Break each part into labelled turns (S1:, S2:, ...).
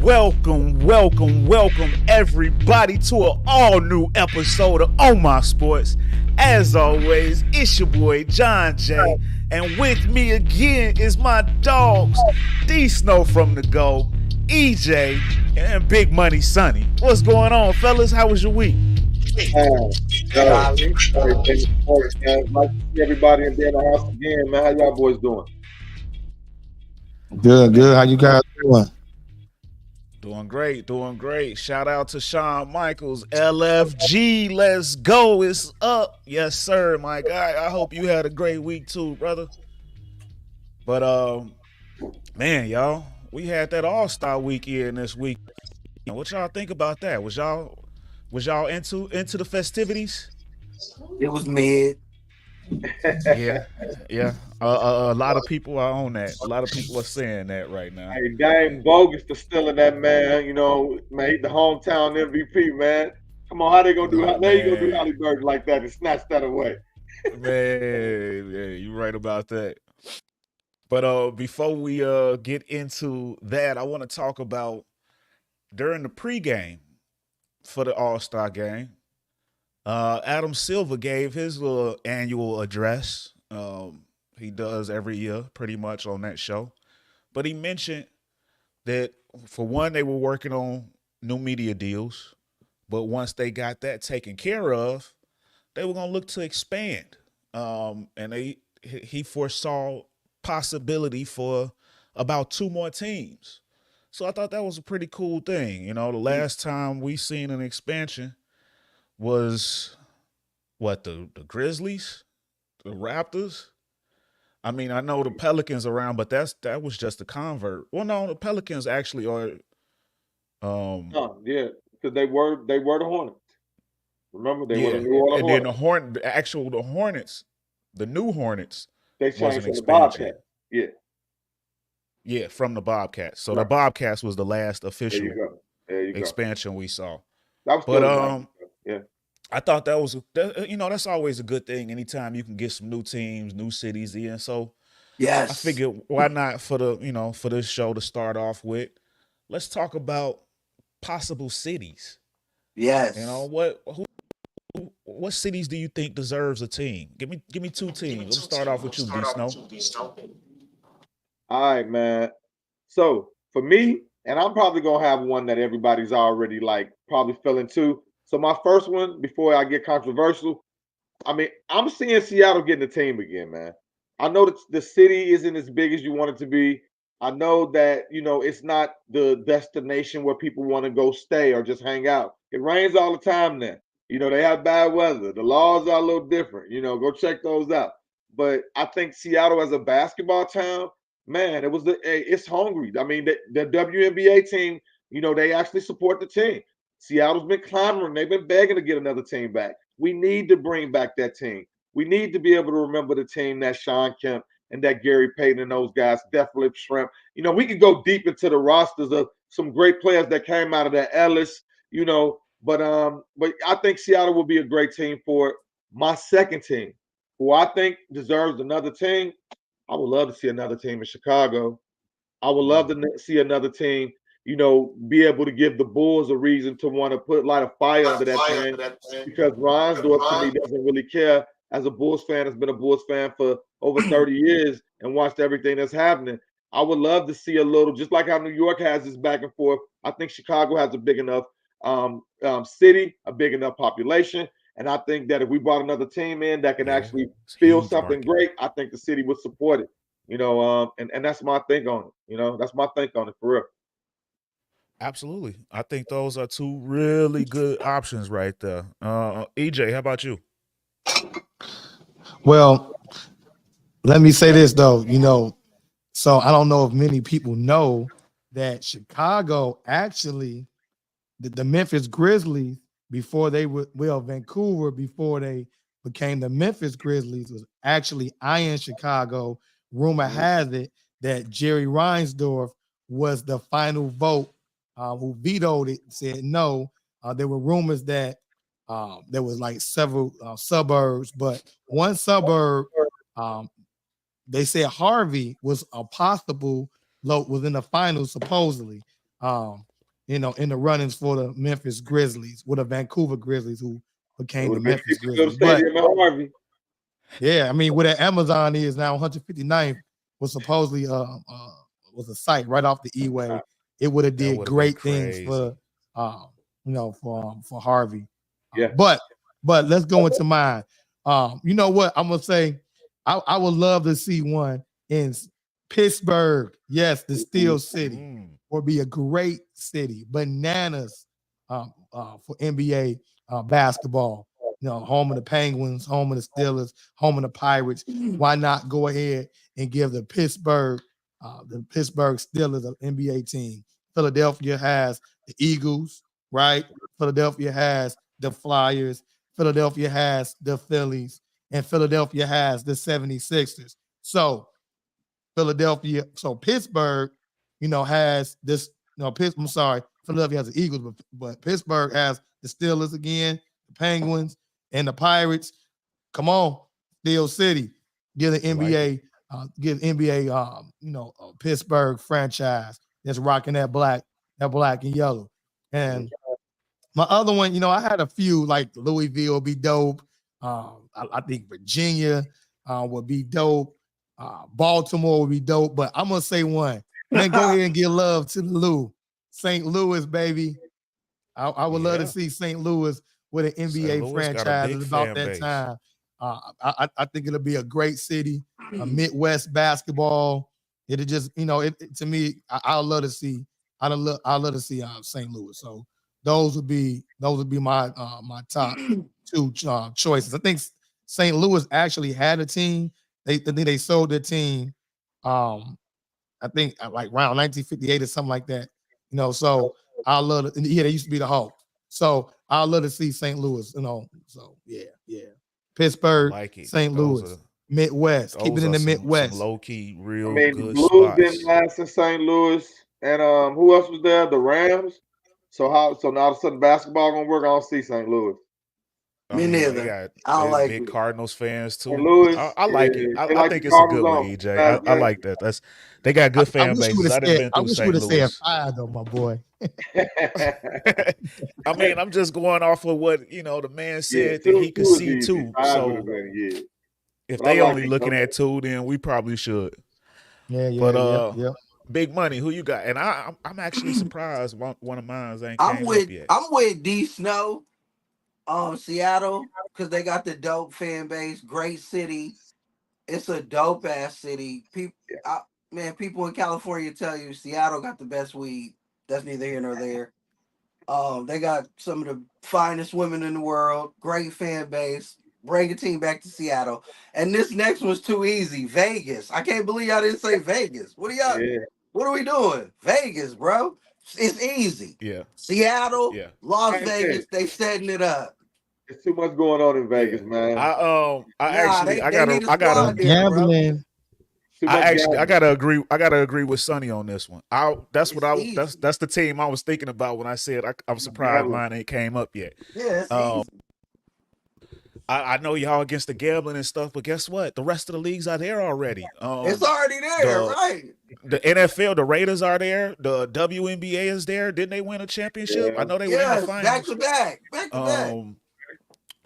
S1: Welcome everybody to an all new episode of On My Sports. As always, it's your boy John J, and with me again is my dogs, D Snow from the Go, EJ, and Big Money Sonny. What's going on, fellas? How was your week?
S2: Nice to see everybody in the house again, man. How y'all boys doing?
S3: Good. How you guys doing?
S1: Doing great. Shout out to Shawn Michaels, LFG. Let's go. It's up. Yes, sir, my guy. I hope you had a great week too, brother. But man, y'all, we had that All-Star weekend this week. What y'all think about that? Was y'all into the festivities?
S4: It was mid.
S1: Yeah. A lot of people are on that. A lot of people are saying that right now.
S2: Hey, Dame bogus for stealing that, man. You know, man, he's the hometown MVP, man. Come on, how they gonna do? How you gonna do 𝐻𝑠 like that and snatch that away?
S1: Man, you're right about that. But before we get into that, I want to talk about during the pregame for the All-Star game. Adam Silver gave his little annual address. He does every year pretty much on that show. But he mentioned that, for one, they were working on new media deals. But once they got that taken care of, they were going to look to expand. And he foresaw possibility for about 2 more teams. So I thought that was a pretty cool thing. You know, the last time we seen an expansion was the Grizzlies, the Raptors. I mean, I know the Pelicans around, but that was just a convert. Well, no, the Pelicans actually are.
S2: Yeah, because they were the Hornets. Remember, they were the New Orleans
S1: and
S2: Hornets.
S1: then the Hornets, the new Hornets,
S2: They
S1: was
S2: changed
S1: an
S2: from the
S1: expansion.
S2: Bobcats. Yeah.
S1: Yeah, from the Bobcats. So
S2: Right.
S1: The Bobcats was the last
S2: There
S1: official
S2: you go.
S1: expansion we saw.
S2: That was
S1: But
S2: still yeah.
S1: I thought that was, that's always a good thing. Anytime you can get some new teams, new cities in. So
S4: Yes.
S1: I figured, why not for this show to start off with, let's talk about possible cities.
S4: Yes.
S1: You know, what cities do you think deserves a team? Give me 2 teams. Let's start off with you, D Snow.
S2: All right, man. So for me, and I'm probably gonna have one that everybody's already probably feeling too. So my first one, before I get controversial, I mean, I'm seeing Seattle getting a team again, man. I know that the city isn't as big as you want it to be. I know that, it's not the destination where people want to go stay or just hang out. It rains all the time there. They have bad weather. The laws are a little different. Go check those out. But I think Seattle as a basketball town, man, it's hungry. I mean, the WNBA team, they actually support the team. Seattle's been clamoring. They've been begging to get another team back. We need to bring back that team. We need to be able to remember the team that Shawn Kemp and that Gary Payton and those guys, definitely Shrimp. We could go deep into the rosters of some great players that came out of that Ellis, but I think Seattle will be a great team for it. My second team, who I think deserves another team, I would love to see another team in Chicago. I would love to see another team, be able to give the Bulls a reason to want to light a fire under that thing, because Reinsdorf to me doesn't really care. As a Bulls fan, has been a Bulls fan for over 30 years and watched everything that's happening. I would love to see a little, just like how New York has this back and forth. I think Chicago has a big enough city, a big enough population, and I think that if we brought another team in that can actually feel something great, I think the city would support it. And that's my think on it. That's my think on it for real.
S1: Absolutely. I think those are 2 really good options right there. EJ, how about you?
S3: Well, let me say this though, so I don't know if many people know that Chicago actually, the Memphis Grizzlies, before they were, Vancouver, before they became the Memphis Grizzlies, was actually eyeing Chicago. Rumor has it that Jerry Reinsdorf was the final vote, who vetoed it, said no. There were rumors that there was several suburbs, but one suburb, they said Harvey was a possible was in the finals supposedly. in the runnings for the Memphis Grizzlies, with the Vancouver Grizzlies, who became the
S2: would have
S3: Memphis
S2: been
S3: Grizzlies. But yeah, I mean, where that Amazon is now, 159th was supposedly was a site right off the E-way. It would have did great things for for Harvey.
S2: Yeah.
S3: But let's go into mine. You know what? I'm gonna say I would love to see one in Pittsburgh. Yes, the Steel City would be a great city. Bananas for NBA basketball. You know, home of the Penguins, home of the Steelers, home of the Pirates. Why not go ahead and give the Pittsburgh Steelers an NBA team? Philadelphia has the Eagles, right? Philadelphia has the Flyers. Philadelphia has the Phillies, and Philadelphia has the 76ers. So Pittsburgh, has this, I'm sorry, Philadelphia has the Eagles, but Pittsburgh has the Steelers again, the Penguins, and the Pirates. Come on, Steel City, give the NBA, Pittsburgh franchise that's rocking that black and yellow. And my other one, I had a few, like Louisville would be dope. I think Virginia would be dope. Baltimore would be dope, but I'm gonna say one. Man, go ahead and give love to the Lou. St. Louis, baby. I would love to see St. Louis with an NBA franchise at about that time. I think it'll be a great city, a Midwest basketball. It'll just, to me, I'd love to see. I'd love to see St. Louis. So those would be my my top two choices. I think St. Louis actually had a team. They sold their team. I think like around 1958 or something like that. So I love it. Yeah, they used to be the Hawk. So I love to see St. Louis. So yeah. Pittsburgh, St. Louis, Midwest. Keep it in the Midwest.
S1: Some low key, real
S2: good
S1: the
S2: Blues
S1: spots.
S2: didn't last in St. Louis, and who else was there? The Rams. So now all of a sudden basketball gonna work? I don't see St. Louis.
S4: Me neither. I don't like
S1: big
S4: it.
S1: Cardinals fans too.
S2: Louis,
S1: I like it. I think it's a good one, EJ. I like that. They got good fan bases. I done been through St. Louis.
S3: Said fire though, my boy.
S1: I mean, I'm just going off of what the man said that he could see too. So if they only looking at two, then we probably should.
S3: Yeah.
S1: But Big Money, who you got? And I'm actually surprised one of mine ain't came up yet.
S4: I'm with D Snow. Seattle, because they got the dope fan base, great city. It's a dope ass city. People in California tell you Seattle got the best weed. That's neither here nor there. They got some of the finest women in the world, great fan base. Bring a team back to Seattle. And this next one's too easy. Vegas. I can't believe y'all didn't say Vegas. What are we doing? Vegas, bro. It's easy.
S1: Yeah.
S4: Seattle, Las Vegas, they setting it up.
S2: There's too much going on in Vegas, man.
S1: I gotta
S3: gambling.
S1: I gotta agree with Sonny on this one. That's the team I was thinking about when I said I'm surprised mine ain't came up yet.
S4: Yeah, it's easy.
S1: I know y'all against the gambling and stuff, but guess what? The rest of the leagues are there already.
S4: It's already there, right?
S1: The NFL, the Raiders are there. The WNBA is there. Didn't they win a championship? I know they were in the finals.
S4: Back to back.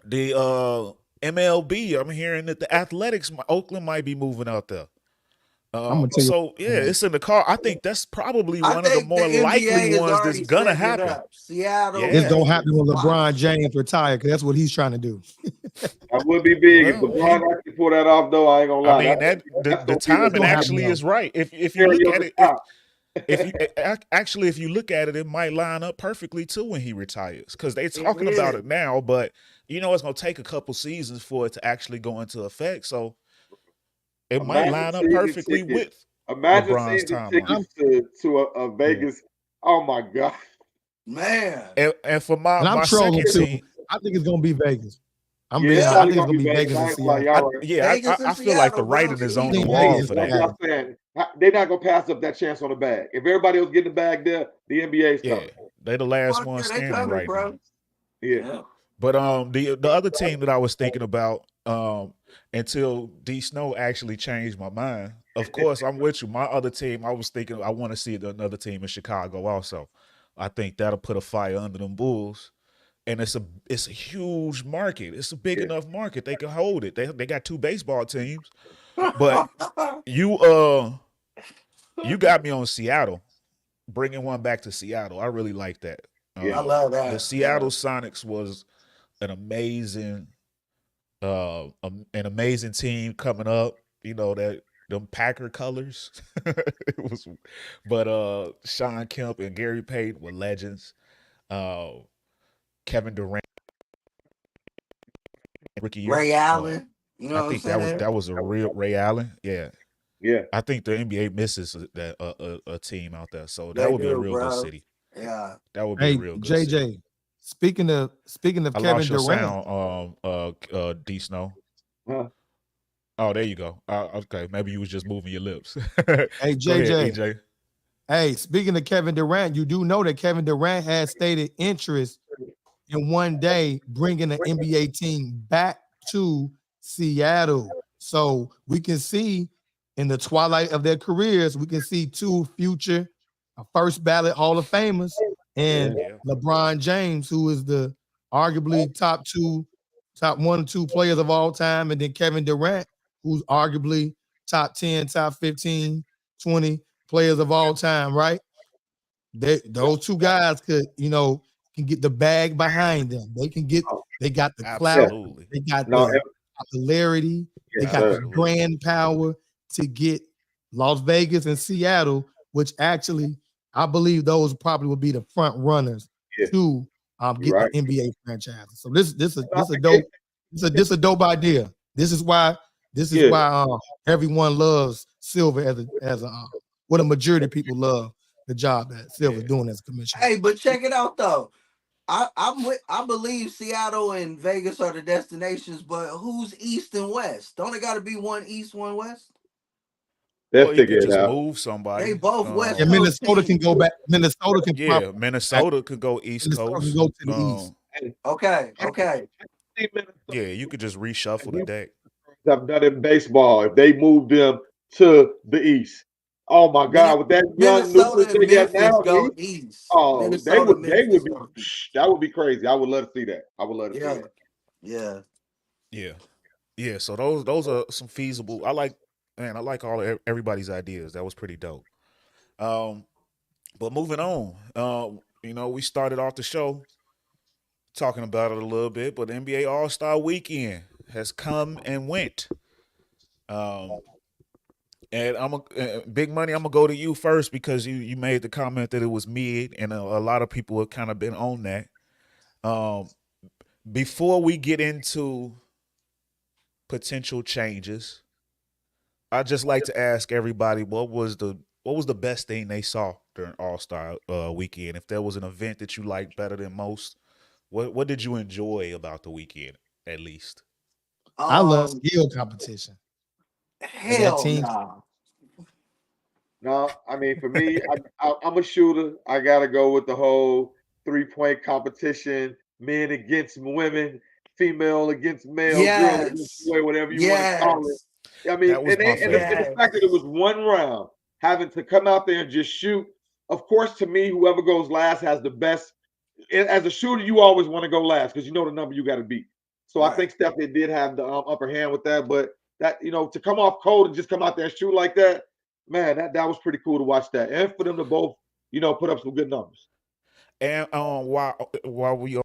S1: The MLB, I'm hearing that the Athletics, Oakland might be moving out there. It's in the car. I think that's probably one of the more likely ones that's gonna happen.
S4: Seattle,
S3: it's gonna happen when LeBron James retire, because that's what he's trying to do.
S2: That would be big if LeBron actually pull that off, though. I ain't gonna lie.
S1: I mean, the timing actually is right. If you look at it, if you look at it, it might line up perfectly too when he retires, because they're talking about it now, but it's gonna take a couple seasons for it to actually go into effect. So it might line up perfectly with LeBron's timeline.
S2: To a Vegas. Oh my God,
S4: man!
S1: And for my second team,
S3: I think it's gonna be Vegas. I think it's gonna be Vegas.
S1: I feel like the writing is on the wall for that.
S2: They're not gonna pass up that chance on the bag. If everybody was getting the bag there, the NBA's coming.
S1: They're the last one standing right now.
S2: Yeah.
S1: But the other team that I was thinking about, until D Snow actually changed my mind. Of course, I'm with you. My other team, I was thinking I want to see another team in Chicago also. I think that'll put a fire under them Bulls. And it's a huge market. It's a big enough market. They can hold it. They got 2 baseball teams. But you got me on Seattle, bringing one back to Seattle. I really like that.
S4: I love
S1: The
S4: that.
S1: Seattle Sonics was an amazing team coming up. You know that them Packer colors. It was, but Sean Kemp and Gary Payton were legends. Uh, Kevin Durant, rookie year.
S4: Ray Allen. You know
S1: I
S4: what I'm
S1: think
S4: saying?
S1: that was a real Ray Allen. Yeah,
S2: Yeah.
S1: I think the NBA misses that a team out there. So that
S4: They
S1: would be a
S4: do,
S1: real good
S4: bro.
S1: city.
S4: Yeah.
S1: That would be a
S3: Hey,
S1: real good city.
S3: JJ. Speaking of
S1: I
S3: Kevin
S1: lost your
S3: Durant,
S1: sound, D Snow.
S2: Huh?
S1: Oh, there you go. Okay, maybe you was just moving your lips.
S3: hey
S1: Go ahead,
S3: JJ.
S1: EJ.
S3: Hey, speaking of Kevin Durant, you do know that Kevin Durant has stated interest in one day bringing an NBA team back to Seattle. So we can see in the twilight of their careers, we can see 2 future first ballot Hall of Famers and
S1: Yeah.
S3: LeBron James, who is the arguably top 1 or 2 players of all time, and then Kevin Durant, who's arguably top 10, top 15, 20 players of all time, right? Those 2 guys could, can get the bag behind them. They got the clout,
S1: Absolutely.
S3: they got
S2: No,
S3: the popularity, they
S2: yes,
S3: got
S2: sir.
S3: the brand power to get Las Vegas and Seattle, which actually I believe those probably would be the front runners
S2: Yeah.
S3: to get
S2: Right.
S3: the NBA franchises. So this
S2: No,
S3: a dope idea. This is why everyone loves Silver as a what a majority of people love the job that Silver's doing as commissioner.
S4: Hey, but check it out though. I believe Seattle and Vegas are the destinations, but who's East and West? Don't it got to be one East, one West?
S2: They'll
S1: Or you
S2: figure
S1: could
S2: it
S1: just
S2: out.
S1: move somebody.
S4: They both West
S3: Yeah,
S4: Coast
S3: Minnesota can
S4: teams.
S3: go back. Minnesota can
S1: Yeah, Minnesota could go East
S3: Minnesota
S1: Coast.
S3: can go to the East.
S4: Okay.
S1: Yeah, you could just reshuffle the deck.
S2: Have done in baseball if they moved them to the East. Oh my God, with that young
S4: Minnesota
S2: nucleus
S4: and
S2: they got
S4: Memphis
S2: now,
S4: go East.
S2: oh,
S4: Minnesota,
S2: they
S4: Memphis
S2: would be.
S4: go East.
S2: That would be crazy. I would love to see that. I would love to see
S4: Yeah.
S2: that.
S4: Yeah.
S1: Yeah. Yeah, so those are some feasible. I like everybody's ideas. That was pretty dope. But moving on, we started off the show talking about it a little bit, but NBA All-Star Weekend has come and went. And Big Money, I'm gonna go to you first because you made the comment that it was mid, and a lot of people have kind of been on that. Before we get into potential changes, I'd just like to ask everybody what was the best thing they saw during All-Star Weekend? If there was an event that you liked better than most, what did you enjoy about the weekend at least?
S3: I love skill competition.
S4: Hell no.
S2: No, I mean for me, I'm a shooter. I gotta go with the whole 3-point competition, men against women, female against male, girl against boy, whatever you want to call it. I mean,
S1: That was my
S2: and the
S1: favorite.
S2: fact that it was one round, having to come out there and just shoot. Of course, to me, whoever goes last has the best. As a shooter, you always want to go last because you know the number you got to beat. So I think Steph did have the upper hand with that. But that to come off cold and just come out there and shoot like that, man, that was pretty cool to watch that, and for them to both put up some good numbers.
S1: And while we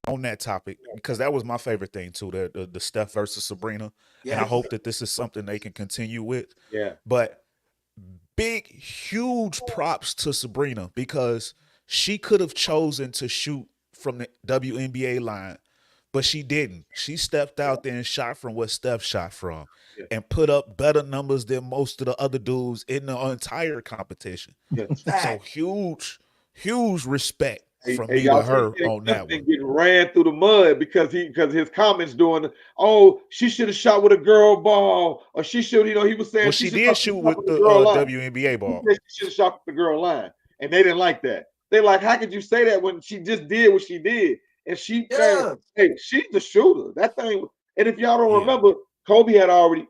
S1: on that topic, because that was my favorite thing too, the Steph versus Sabrina, and I hope that this is something they can continue with.
S2: Yeah.
S1: But huge props to Sabrina because she could have chosen to shoot from the WNBA line, but she didn't. She stepped out there and shot from what Steph shot from and put up better numbers than most of the other dudes in the entire competition. So huge respect from me to her on that one.
S2: Getting ran through the mud because his comments doing, she should have shot with a girl ball, or she should, he was saying
S1: she did shoot with the WNBA ball.
S2: She should have shot with the girl line, and they didn't like that. They like, how could you say that when she just did what she did? And she's the shooter. That thing. And if y'all don't remember, Kobe had already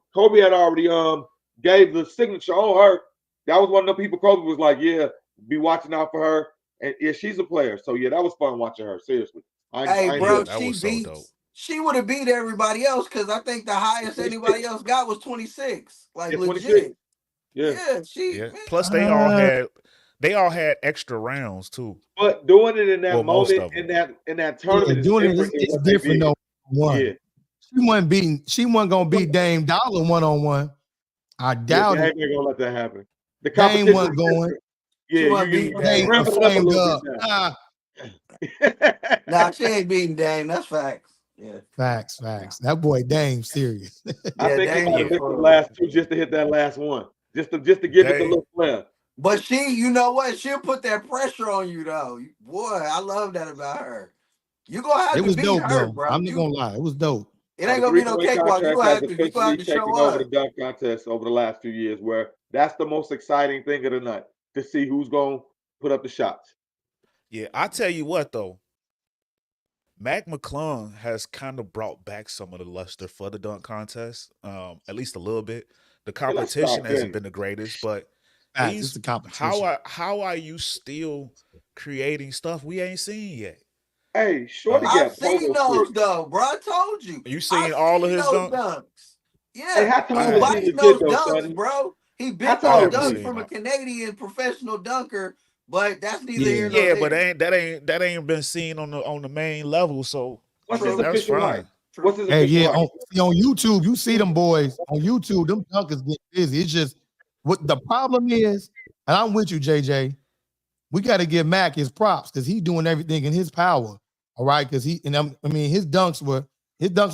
S2: gave the signature on her. That was one of the people Kobe was like, yeah, be watching out for her. And yeah, she's a player. So yeah, that was fun watching her. Seriously,
S4: Hey,
S2: I
S1: Yeah,
S4: bro,
S2: enjoyed
S1: that
S2: it.
S1: was so dope.
S4: she would have beat everybody else because I think the highest
S2: 26.
S4: anybody else got was 26. Like
S2: Yeah, 26.
S4: legit.
S2: Yeah,
S4: Yeah, she
S1: Yeah.
S4: man.
S1: Plus,
S3: Uh,
S1: they all had extra rounds too.
S2: but doing it in that
S1: Well, most
S2: moment
S1: of them.
S2: in that
S3: yeah,
S2: tournament is
S3: doing it
S2: different
S3: is
S2: than
S3: it's
S2: what they
S3: different
S2: did.
S3: though.
S2: Yeah,
S3: One, she wasn't gonna beat Dame Dollar 1-on-1. I
S2: yeah.
S3: doubt
S2: Dame
S3: it.
S2: ain't gonna let that happen. The
S3: Dame
S2: competition
S3: wasn't
S2: is
S3: going.
S2: different.
S4: She
S2: Yeah,
S4: wasn't beating
S3: Dame
S4: Dame.
S2: ramp it up a
S3: flamed
S2: little bit
S3: up.
S2: now.
S4: Nah, she ain't beating Dame. That's facts. Yeah.
S3: Facts. That boy Dame serious.
S2: I
S4: Yeah,
S2: think he
S4: Dame
S2: might
S4: got
S2: have
S4: a
S1: Yeah.
S2: missed the
S4: fun.
S2: last two just to hit that last one, just to give it the
S1: They
S2: little flair.
S4: But you know what? She'll put that pressure on you though. Boy, I love that about her. You gonna have
S3: It
S4: to
S3: was
S4: beat
S3: dope
S4: her,
S3: though.
S4: bro.
S3: I'm not gonna lie. It was dope.
S4: It
S2: Now,
S4: ain't
S2: the
S4: gonna be no
S2: three-point
S4: cakewalk.
S2: contest has
S4: You gonna have
S2: officially
S4: to
S2: taken
S4: show
S2: over the
S4: up.
S2: dunk contest over the last few years, where that's the most exciting thing of the night to see who's going to put up the shots.
S1: Yeah, I tell you what though, Mac McClung has kind of brought back some of the luster for the dunk contest, at least a little bit. The
S2: Hey, let's start
S1: competition hasn't
S2: there.
S1: been the greatest, but
S3: Facts. It's
S1: these
S3: a competition.
S1: how are you still creating stuff we ain't seen yet?
S2: Hey, Shorty
S1: Um,
S4: I've
S2: got
S4: seen
S2: pogo
S4: those
S2: stick.
S4: though, bro. I told you.
S1: you
S4: I've
S1: seen all of
S4: seen
S1: his
S4: those
S1: dunks?
S4: dunks.
S2: Hey,
S4: Yeah,
S2: how
S4: he
S2: tall is
S1: I
S2: he
S4: biting
S2: legit
S4: those
S2: though,
S4: dunks,
S2: Sonny?
S4: bro. He
S2: How
S4: bit
S1: I
S2: tall
S4: those
S2: is
S1: haven't
S2: he?
S4: dunks
S1: seen
S4: from a
S1: all.
S4: Canadian professional dunker, but that's neither here
S3: Yeah.
S4: nor
S1: Yeah, but
S4: there.
S1: that ain't been seen on the main level. So I
S2: What's his
S1: mean
S4: True,
S1: that's
S2: official height?
S1: fine.
S2: What's
S4: true.
S2: his
S3: Hey,
S2: official
S3: yeah,
S2: height?
S3: on YouTube, you see them boys on YouTube, them dunkers get busy. It's just what the problem is, and I'm with you, JJ. We got to give Mac his props because he's doing everything in his power. All right, because I mean, his dunks were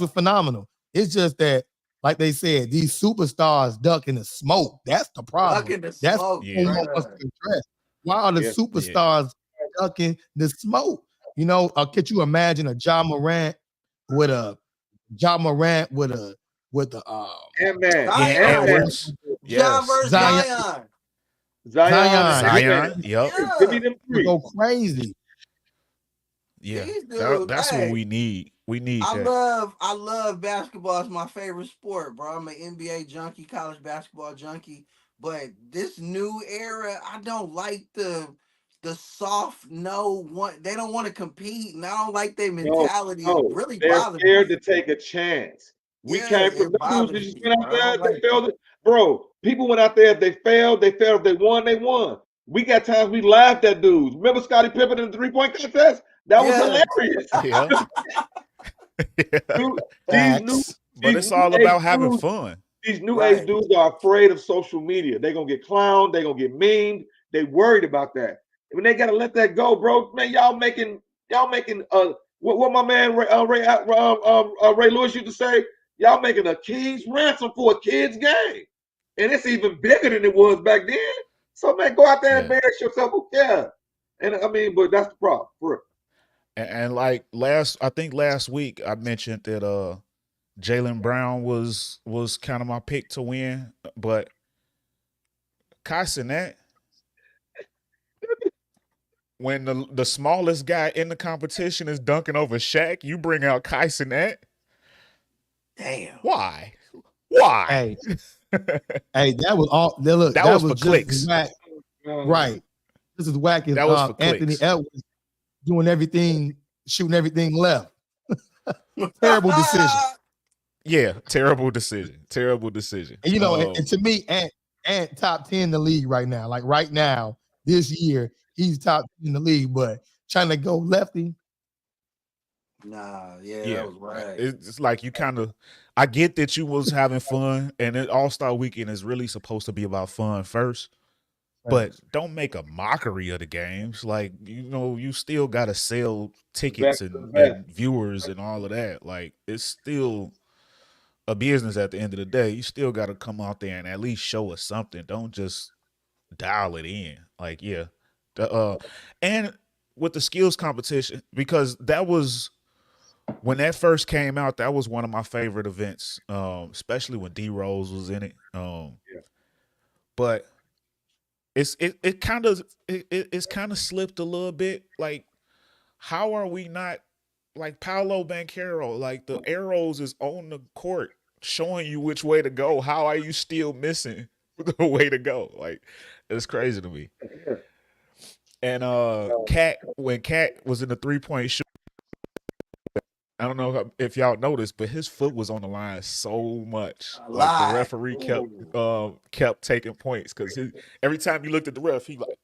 S3: phenomenal. It's just that, like they said, these superstars duck in the smoke. That's the
S4: Duck
S3: problem.
S4: in the
S3: That's
S4: smoke,
S3: what we
S1: Yeah,
S3: want us
S4: bro.
S3: to address. Why are the
S2: Yeah.
S1: yeah,
S3: superstars ducking the smoke? Could you imagine a John Morant with a with the
S2: Ant-Man.
S1: yeah.
S4: Zion,
S2: Ant-Man.
S1: Edwards,
S4: John
S1: yes.
S4: versus
S3: Zion
S4: Zion.
S2: Zion and
S3: Zion? He
S2: Ant-Man.
S1: Zion, yep,
S2: Give me
S4: Yeah,
S2: them
S3: would
S2: three.
S3: go crazy.
S1: yeah.
S4: these dudes.
S1: That's what
S4: Hey,
S1: we need. We need that.
S4: I love basketball. It's my favorite sport, bro. I'm an NBA junkie, college basketball junkie. But this new era, I don't like the soft no one. They don't want to compete, and I don't like their
S2: No,
S4: mentality. It
S2: no.
S4: really
S2: They're
S4: bothers me.
S2: scared to take a chance. We
S4: Yeah,
S2: came from
S4: it
S2: them dudes that
S4: bothers
S2: just
S4: me,
S2: went out
S4: bro. I
S2: there,
S4: don't
S2: they
S4: like it.
S2: failed it. Bro, people went out there, they failed. If they won, they won. We got times we laughed at dudes. Remember Scottie Pippen in the three-point contest? That was
S4: Yeah.
S2: hilarious.
S1: Yeah, yeah.
S2: Dude,
S3: Facts.
S1: But
S2: these
S1: it's
S2: new
S1: all
S2: age
S1: about having
S2: dudes,
S1: fun.
S2: these new age
S4: Right.
S2: dudes are afraid of social media. They're gonna get clowned, they're gonna get memed, they worried about that. When they gotta let that go, bro, man, y'all making what my man Ray Lewis used to say, y'all making a king's ransom for a kid's game. And it's even bigger than it was back then. So man, go out there and
S1: Yeah,
S2: embarrass yourself. Who cares? And I mean, but that's the problem. For real.
S1: and like I think last week I mentioned that Jalen Brown was kind of my pick to win, but Kai Cenat, when the smallest guy in the competition is dunking over Shaq, you bring out Kai Cenat.
S4: Damn.
S1: Why? Why?
S3: Hey, hey, that was all. Look,
S1: That
S3: that
S1: was
S3: was
S1: for
S3: just as
S1: clicks.
S3: whack. Right. This is whack as
S1: That was for
S3: Anthony
S1: clicks.
S3: Edwards doing everything, shooting everything left. Terrible decision.
S1: Yeah, terrible decision. Terrible decision.
S3: And and to me, Ant top 10 in the league right now. Like right now, this year, he's top 10 in the league, but trying to go lefty.
S4: Nah, yeah, that
S1: Yeah,
S4: was right.
S1: it's like you kind of. I get that you was having fun, and it All Star Weekend is really supposed to be about fun first. But
S3: Facts.
S1: don't make a mockery of the games. Like, you still got to sell tickets
S2: Vest,
S1: and viewers and all of that. Like, it's still a business at the end of the day. You still got to come out there and at least show us something. Don't just dial it in. Like, yeah. And with the skills competition, because that was when that first came out, that was one of my favorite events, especially when D Rose was in it.
S2: Yeah.
S1: But it's kind of slipped a little bit. Like, how are we not like Paolo Banchero? Like, the arrows is on the court showing you which way to go. How are you still missing the way to go? Like, it's crazy to me.
S2: Yeah.
S1: And when Cat was in the 3-point shoot, I don't know if y'all noticed, but his foot was on the line so much.
S4: A
S1: Like the
S4: lot.
S1: referee kept taking points because every time you looked at the ref, he like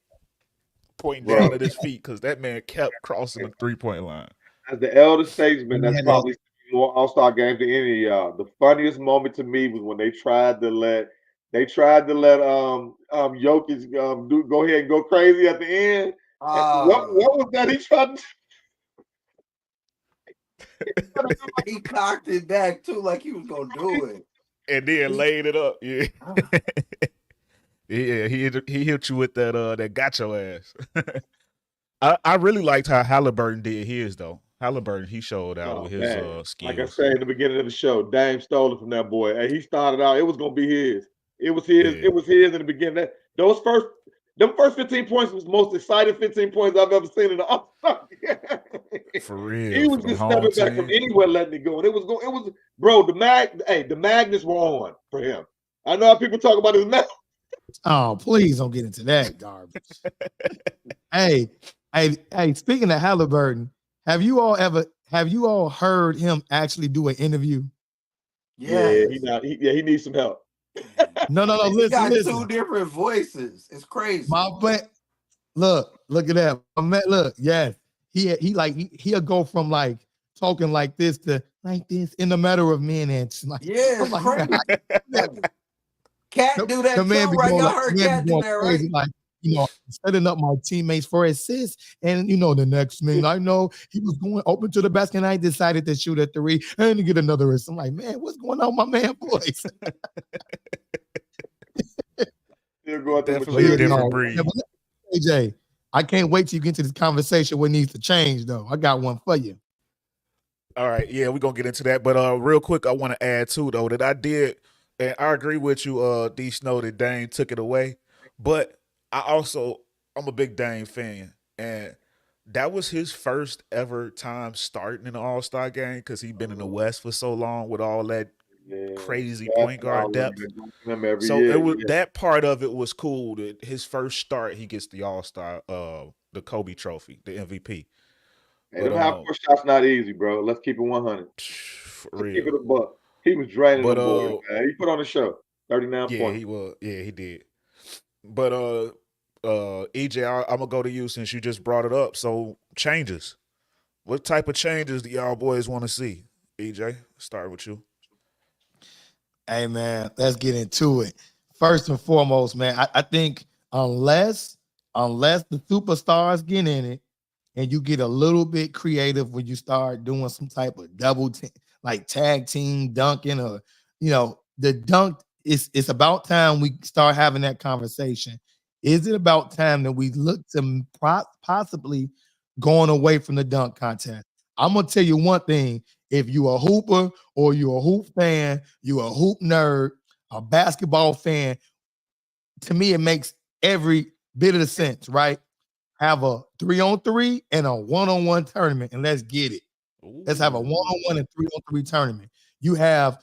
S1: pointing down at his feet because that man kept crossing the 3-point line.
S2: As the elder statesman,
S3: And he
S2: that's
S3: had that.
S2: probably more All-Star games than any of y'all. The funniest moment to me was when they tried to let Jokic go ahead and go crazy at the end. And what was that he tried to
S4: He cocked it back too, like he was gonna do it.
S1: And then laid it up. Yeah. Yeah, he hit you with that got your ass. I really liked how Halliburton did his though. Halliburton, he showed out with his
S2: man. Like I
S1: skills.
S2: said in the beginning of the show, Dame stole it from that boy. And he started out, it was gonna be his. It was his,
S1: Yeah.
S2: it was his in the beginning. Them first 15 points was the most exciting 15 points I've ever seen in the All-Star game.
S1: For
S2: He
S1: real.
S2: was
S1: For them
S2: just
S1: home
S2: stepping back from
S1: team.
S2: anywhere, letting it go. And it was bro, the magnets were on for him. I know how people talk about his magnets.
S3: Oh, please don't get into that garbage. hey, speaking of Halliburton, have you all heard him actually do an interview?
S2: Yeah,
S4: Yes.
S2: he needs some help.
S3: No,
S4: He got
S3: listen.
S4: two different voices. It's crazy.
S3: My but look at that. Look, yes. He'll go from like talking like this to like this in a matter of minutes. Like,
S4: Yeah,
S3: I'm
S4: it's
S3: like,
S4: crazy. Cat do
S3: the
S4: that
S3: man
S4: too,
S3: be
S4: right?
S3: going
S4: Y'all
S3: like,
S4: heard
S3: man
S4: Cat
S3: be
S4: do
S3: going
S4: that, right?
S3: crazy, like, setting up my teammates for assists. And the next thing I know, he was going open to the basket and I decided to shoot a 3 and to get another assist. I'm like, man, what's going on, my man voice?
S2: Still going through
S1: Definitely a
S2: maturity.
S1: different breed.
S3: AJ, I can't wait till you get into this conversation what needs to change, though. I got one for you.
S1: All right, yeah, we're gonna get into that. But real quick, I want to add too though that I did, and I agree with you, D Snow, that Dame took it away. But I'm a big Dame fan, and that was his first ever time starting in an All-Star game because he'd been in the West for so long with all that crazy point guard depth.
S2: Him every
S1: So
S2: year.
S1: it was that part of it was cool. That his first start, he gets the All-Star, the Kobe Trophy, the MVP.
S2: Hey,
S1: But
S2: them half-court shots not easy, bro. Let's keep it 100.
S1: for
S2: Let's keep it
S1: real.
S2: a buck. He was draining
S1: But
S2: them boys, man. He put on the show. 39
S1: yeah,
S2: points.
S1: he was. Yeah, he did. But EJ, I'm gonna go to you since you just brought it up. So changes. What type of changes do y'all boys want to see? EJ, start with you.
S3: Hey, man, let's get into it. First and foremost, man, I think unless the superstars get in it and you get a little bit creative when you start doing some type of double team, like tag team dunking, or the dunk, it's about time we start having that conversation. Is it about time that we look to possibly going away from the dunk contest? I'm gonna tell you one thing: if you a hooper or you a hoop fan, you a hoop nerd, a basketball fan, to me it makes every bit of the sense, right? Have a 3-on-3 and a 1-on-1 tournament, and let's get it. Let's have a 1-on-1 and 3-on-3 tournament. You have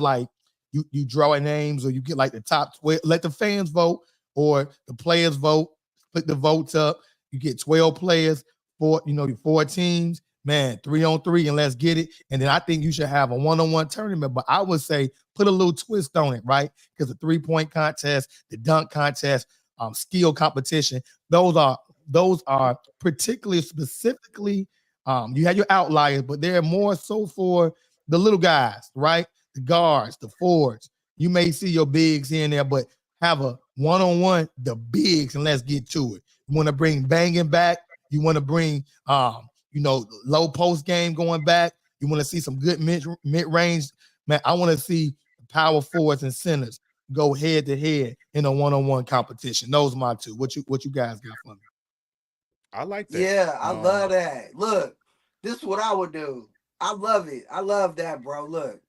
S3: like you draw names, or you get like the top 12. Let the fans vote or the players vote. Split the votes up. You get 12 players for your 4 teams. Man, 3-on-3 and let's get it. And then I think you should have a 1-on-1 tournament. But I would say put a little twist on it, right? Because the 3-point contest, the dunk contest, skill competition, those are particularly specifically. You have your outliers, but they're more so for the little guys, right? The guards, the forwards. You may see your bigs here and there, but have a 1-on-1, the bigs, and let's get to it. You want to bring banging back. You want to bring low post game going back. You want to see some good mid range. Man, I want to see power forwards and centers go head to head in a 1-on-1 competition. Those are my two. What you guys got for me?
S1: I like that.
S4: Yeah, I love that. Look, this is what I would do. I love it. I love that, bro. Look,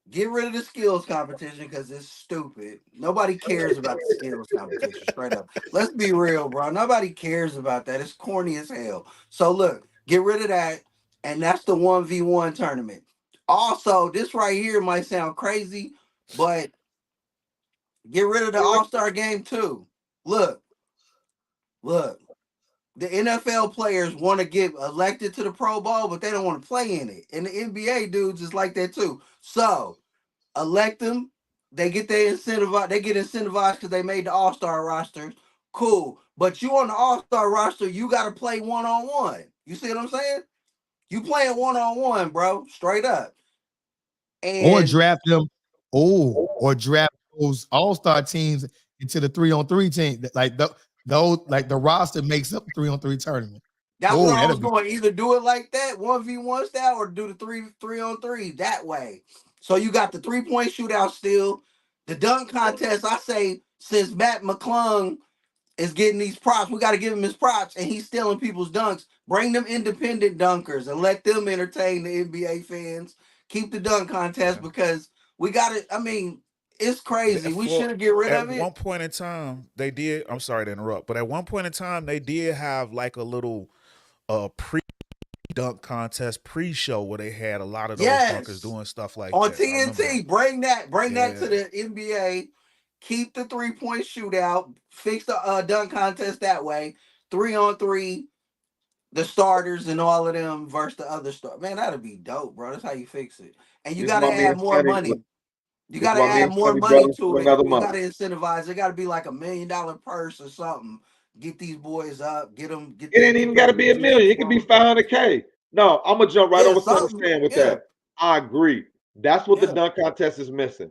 S4: get rid of the skills competition because it's stupid. Nobody cares about the skills competition, straight up. Let's be real, bro. Nobody cares about that. It's corny as hell. So look, get rid of that, and that's the 1v1 tournament. Also, this right here might sound crazy, but get rid of the All-Star game too. Look, Look, the NFL players want to get elected to the Pro Bowl, but they don't want to play in it. And the NBA dudes is like that too. So elect them. They get their incentivized. They get incentivized because they made the All-Star roster. Cool. But you on the All-Star roster, you got to play one-on-one. You see what I'm saying? You playing one-on-one, bro. Straight up.
S3: Or
S4: And
S3: draft them, or draft those all-star teams into the 3-on-3 team. Like those, like the roster makes up the 3-on-3 tournament.
S4: that's what
S3: Oh,
S4: I
S3: that'll
S4: was
S3: be
S4: going. Either do it like that, 1v1 style, or do the 3-on-3 that way. So you got the 3-point shootout still. The dunk contest, I say, since Matt McClung is getting these props, we got to give him his props, and he's stealing people's dunks. Bring them independent dunkers and let them entertain the NBA fans. Keep the dunk contest because we got it. I mean, it's crazy. We
S1: For
S4: should get rid
S1: at
S4: of it.
S1: one point in time, they did. I'm sorry to interrupt, but at one point in time, they did have like a little pre dunk contest pre-show where they had a lot of those dunkers
S4: Yes.
S1: doing stuff like
S4: On
S1: that. I remember that.
S4: TNT, bring that
S1: Yeah.
S4: to the NBA. Keep the 3-point shootout. Fix the dunk contest that way. 3-on-3, the starters and all of them versus the other stars. Man, that'd be dope, bro. That's how you fix it. And you
S2: This is
S4: got to
S2: why me
S4: add
S2: and
S4: more
S2: Sonny.
S4: money. You
S2: This is
S4: got to
S2: why me
S4: add
S2: and
S4: more
S2: Sonny
S4: money
S2: brothers
S4: to
S2: for
S4: it.
S2: another
S4: You
S2: month.
S4: got to incentivize. It got to be like $1 million purse or something. Get these boys up. Get
S2: It
S4: their
S2: ain't even got to be a
S4: juices
S2: million. It could be
S4: flowing.
S2: 500K. No, I'm gonna jump right
S4: Yeah,
S2: over Sonny's
S4: something.
S2: saying with
S4: Yeah,
S2: that. I agree. That's what the
S4: yeah,
S2: dunk contest is missing,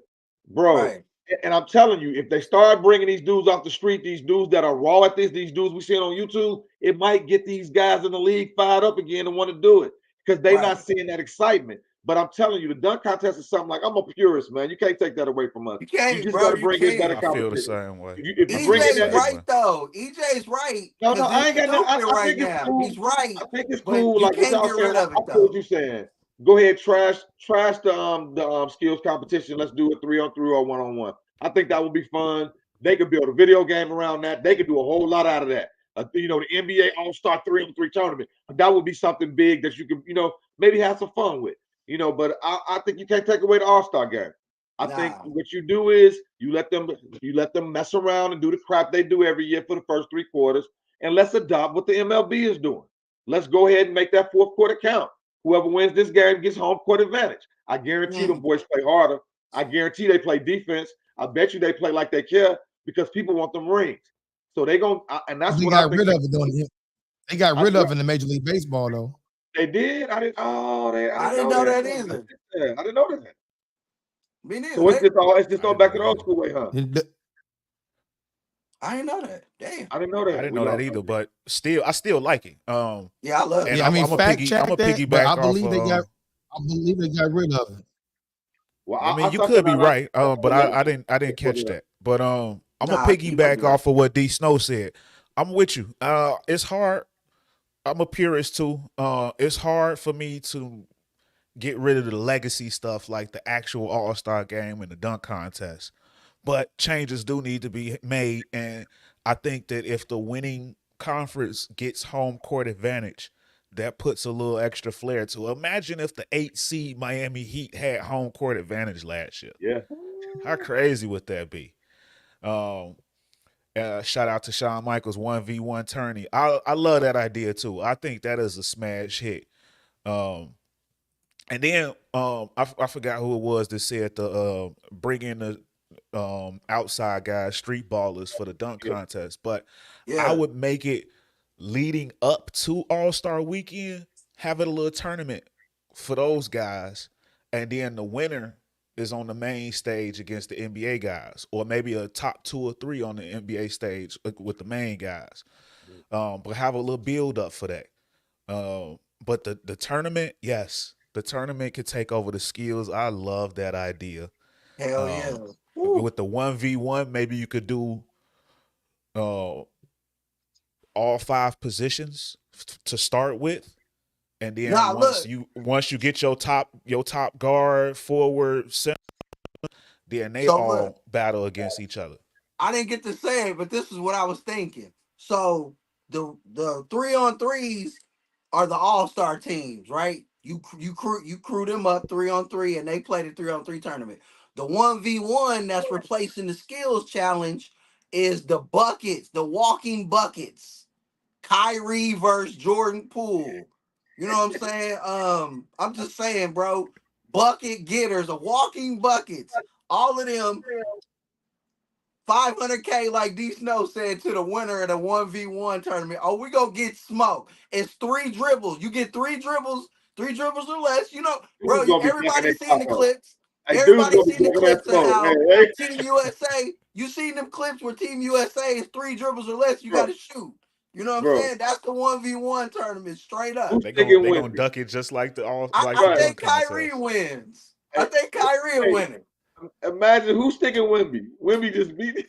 S2: bro.
S4: right.
S2: And I'm telling you, if they start bringing these dudes off the street, these dudes that are raw at this, these dudes we see on YouTube, it might get these guys in the league fired up again and want to do it because they're not
S4: Right.
S2: seeing that excitement. But I'm telling you, the dunk contest is something like I'm a purist, man. You can't take that away from us.
S4: You
S2: You
S4: can't,
S2: just
S4: bro.
S2: got to
S4: You
S2: bring in better
S4: can't.
S1: I feel the
S2: competition.
S1: same way.
S2: If
S1: I
S2: you
S1: feel
S2: bring
S1: the
S2: in
S4: EJ's
S2: that,
S1: same
S4: right
S1: way.
S4: though. EJ's right
S2: no,
S4: because
S2: no, I
S4: it's
S2: ain't got no.
S4: stupid
S2: I
S4: right
S2: think it's
S4: now.
S2: cool.
S4: He's right,
S2: I think it's
S4: but
S2: cool.
S4: you
S2: Like what
S4: can't
S2: y'all
S4: get
S2: saying,
S4: rid of
S2: I
S4: it
S2: feel what
S4: though.
S2: you're saying. Go ahead, trash the skills competition. Let's do it 3-on-3 or 1-on-1. I think that would be fun. They could build a video game around that. They could do a whole lot out of that. The NBA All Star 3-on-3 tournament. That would be something big that you could, maybe have some fun with. But I think you can't take away the All Star game. I think
S4: Nah.
S2: what you do is you let them mess around and do the crap they do every year for the first 3 quarters, and let's adopt what the MLB is doing. Let's go ahead and make that fourth quarter count. Whoever wins this game gets home court advantage. I guarantee them
S4: Mm.
S2: boys play harder. I guarantee they play defense. I bet you they play like they care because people want them rings. So they going and that's
S3: they
S2: what I
S3: got
S2: think.
S3: rid of it, don't they? They got
S2: I,
S3: rid of it in the Major League Baseball, though.
S2: they did. I didn't. Oh, I
S4: I
S2: didn't
S4: didn't
S2: know
S4: know
S2: that.
S4: that either.
S2: Yeah, I didn't know that.
S4: Me neither.
S2: So it's just
S1: I
S2: all
S1: didn't know
S2: back to
S1: that
S2: the old
S1: either.
S2: school way, huh?
S4: I didn't know that. Damn.
S2: I didn't know
S1: I
S2: that.
S1: didn't
S2: We
S1: know that
S2: lost
S1: either,
S2: something.
S1: but still, I still like it.
S4: Yeah, I love
S1: And
S4: it.
S3: Yeah, I mean,
S1: I'm a
S3: fact check that, but
S1: piggyback off of.
S3: I believe they got rid of it.
S2: Well,
S1: I
S2: I
S1: mean, you
S2: suck it
S1: could be
S2: out.
S1: right,
S2: I
S1: but
S2: let it.
S1: I didn't catch that. But I'm a
S4: Nah, you might be
S1: piggyback
S4: right.
S1: off of what D Snow said. I'm with you. It's hard. I'm a purist too. It's hard for me to get rid of the legacy stuff like the actual All Star game and the dunk contest. But changes do need to be made, and I think that if the winning conference gets home court advantage, that puts a little extra flair to it. Imagine if the 8 seed Miami Heat had home court advantage last year.
S2: Yeah.
S1: How crazy would that be? Um, Shout out to Shawn Michaels 1v1 tourney. I love that idea too. I think that is a smash hit. Um, and then I forgot who it was that said the bring in the outside guys, street ballers for the dunk
S2: Yeah.
S1: contest. But I
S4: Yeah.
S1: would make it leading up to All Star Weekend, have it a little tournament for those guys, and then the winner is on the main stage against the NBA guys, or maybe a top 2 or 3 on the NBA stage with the main guys. But have a little build up for that. But the tournament, yes, the tournament could take over the skills. I love that idea.
S4: Hell yeah.
S1: Um,
S4: Woo.
S1: with the 1v1, maybe you could do uh, all 5 positions to start with, and then
S4: Nah, look.
S1: once you get your top guard, forward, center, then they
S4: So look,
S1: all battle against each other.
S4: I didn't get to say it, but this is what I was thinking. So the 3-on-3s are the all-star teams, right? You crew them up 3-on-3 and they play the 3-on-3 tournament. The 1v1 that's replacing the skills challenge is the buckets, the walking buckets. Kyrie versus Jordan Poole. You know what I'm saying? I'm just saying, bro. Bucket getters, the walking buckets. All of them 500K, like D Snow said to the winner of the 1v1 tournament. Oh, we gonna get smoked. It's 3 dribbles. You get 3 dribbles or less. You know, bro,
S2: Dude's gonna be ducking
S4: everybody
S2: their
S4: seen
S2: top
S4: the
S2: off.
S4: clips.
S2: Hey, dude's
S4: Everybody
S2: gonna be
S4: seen the
S2: ducking that
S4: clips of
S2: smoke.
S4: how
S2: Hey,
S4: Team USA, you seen them clips where Team USA is 3 dribbles or less, you
S2: bro,
S4: gotta shoot. You know what I'm
S2: bro,
S4: saying? That's the 1v1 tournament, straight up.
S2: who's
S1: They
S2: thinking
S1: gonna
S2: Wimby?
S1: duck it just like
S4: I
S1: the
S2: Right.
S1: dunk
S4: think Kyrie
S1: contest.
S4: wins. I
S2: Hey,
S4: think Kyrie
S2: hey,
S4: winning.
S2: imagine who's sticking Wimby. Wimby just beat it.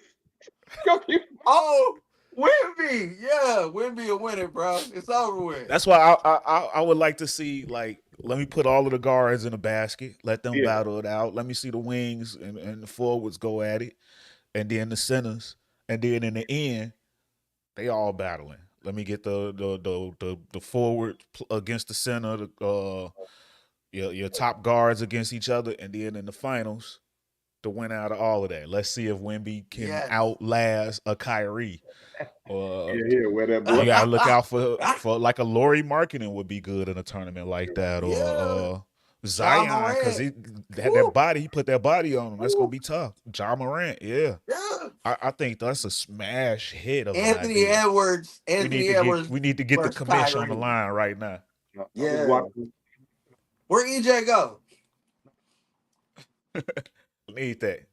S4: Oh, Wimby. Yeah, Wimby will win it, bro. It's over with.
S1: That's why I would like to see, like, let me put all of the guards in a basket, let them
S2: Yeah.
S1: battle it out. Let me see the wings and the forwards go at it, and then the centers, and then in the end, they all battling. Let me get the forward against the center, your top guards against each other, and then in the finals, the winner out of all of that. Let's see if Wemby can
S4: Yes.
S1: outlast a Kyrie.
S2: Yeah, where that
S1: You
S2: boy.
S1: gotta look out for like a Louis Marketing would be good in a tournament like that,
S4: Yeah.
S1: or
S4: Ja
S1: Zion, because he had
S4: Woo.
S1: that body. He put that body on him. That's
S4: Woo.
S1: gonna be tough. Ja Morant, yeah.
S4: Yeah.
S1: I think that's a smash hit of an
S4: Anthony
S1: idea.
S4: Edwards.
S1: We
S4: Edwards
S1: need to get the
S4: versus
S1: commission on the
S4: Kyrie.
S1: line right now.
S2: I was
S4: Yeah.
S2: watching.
S4: Where EJ go?
S1: Need that,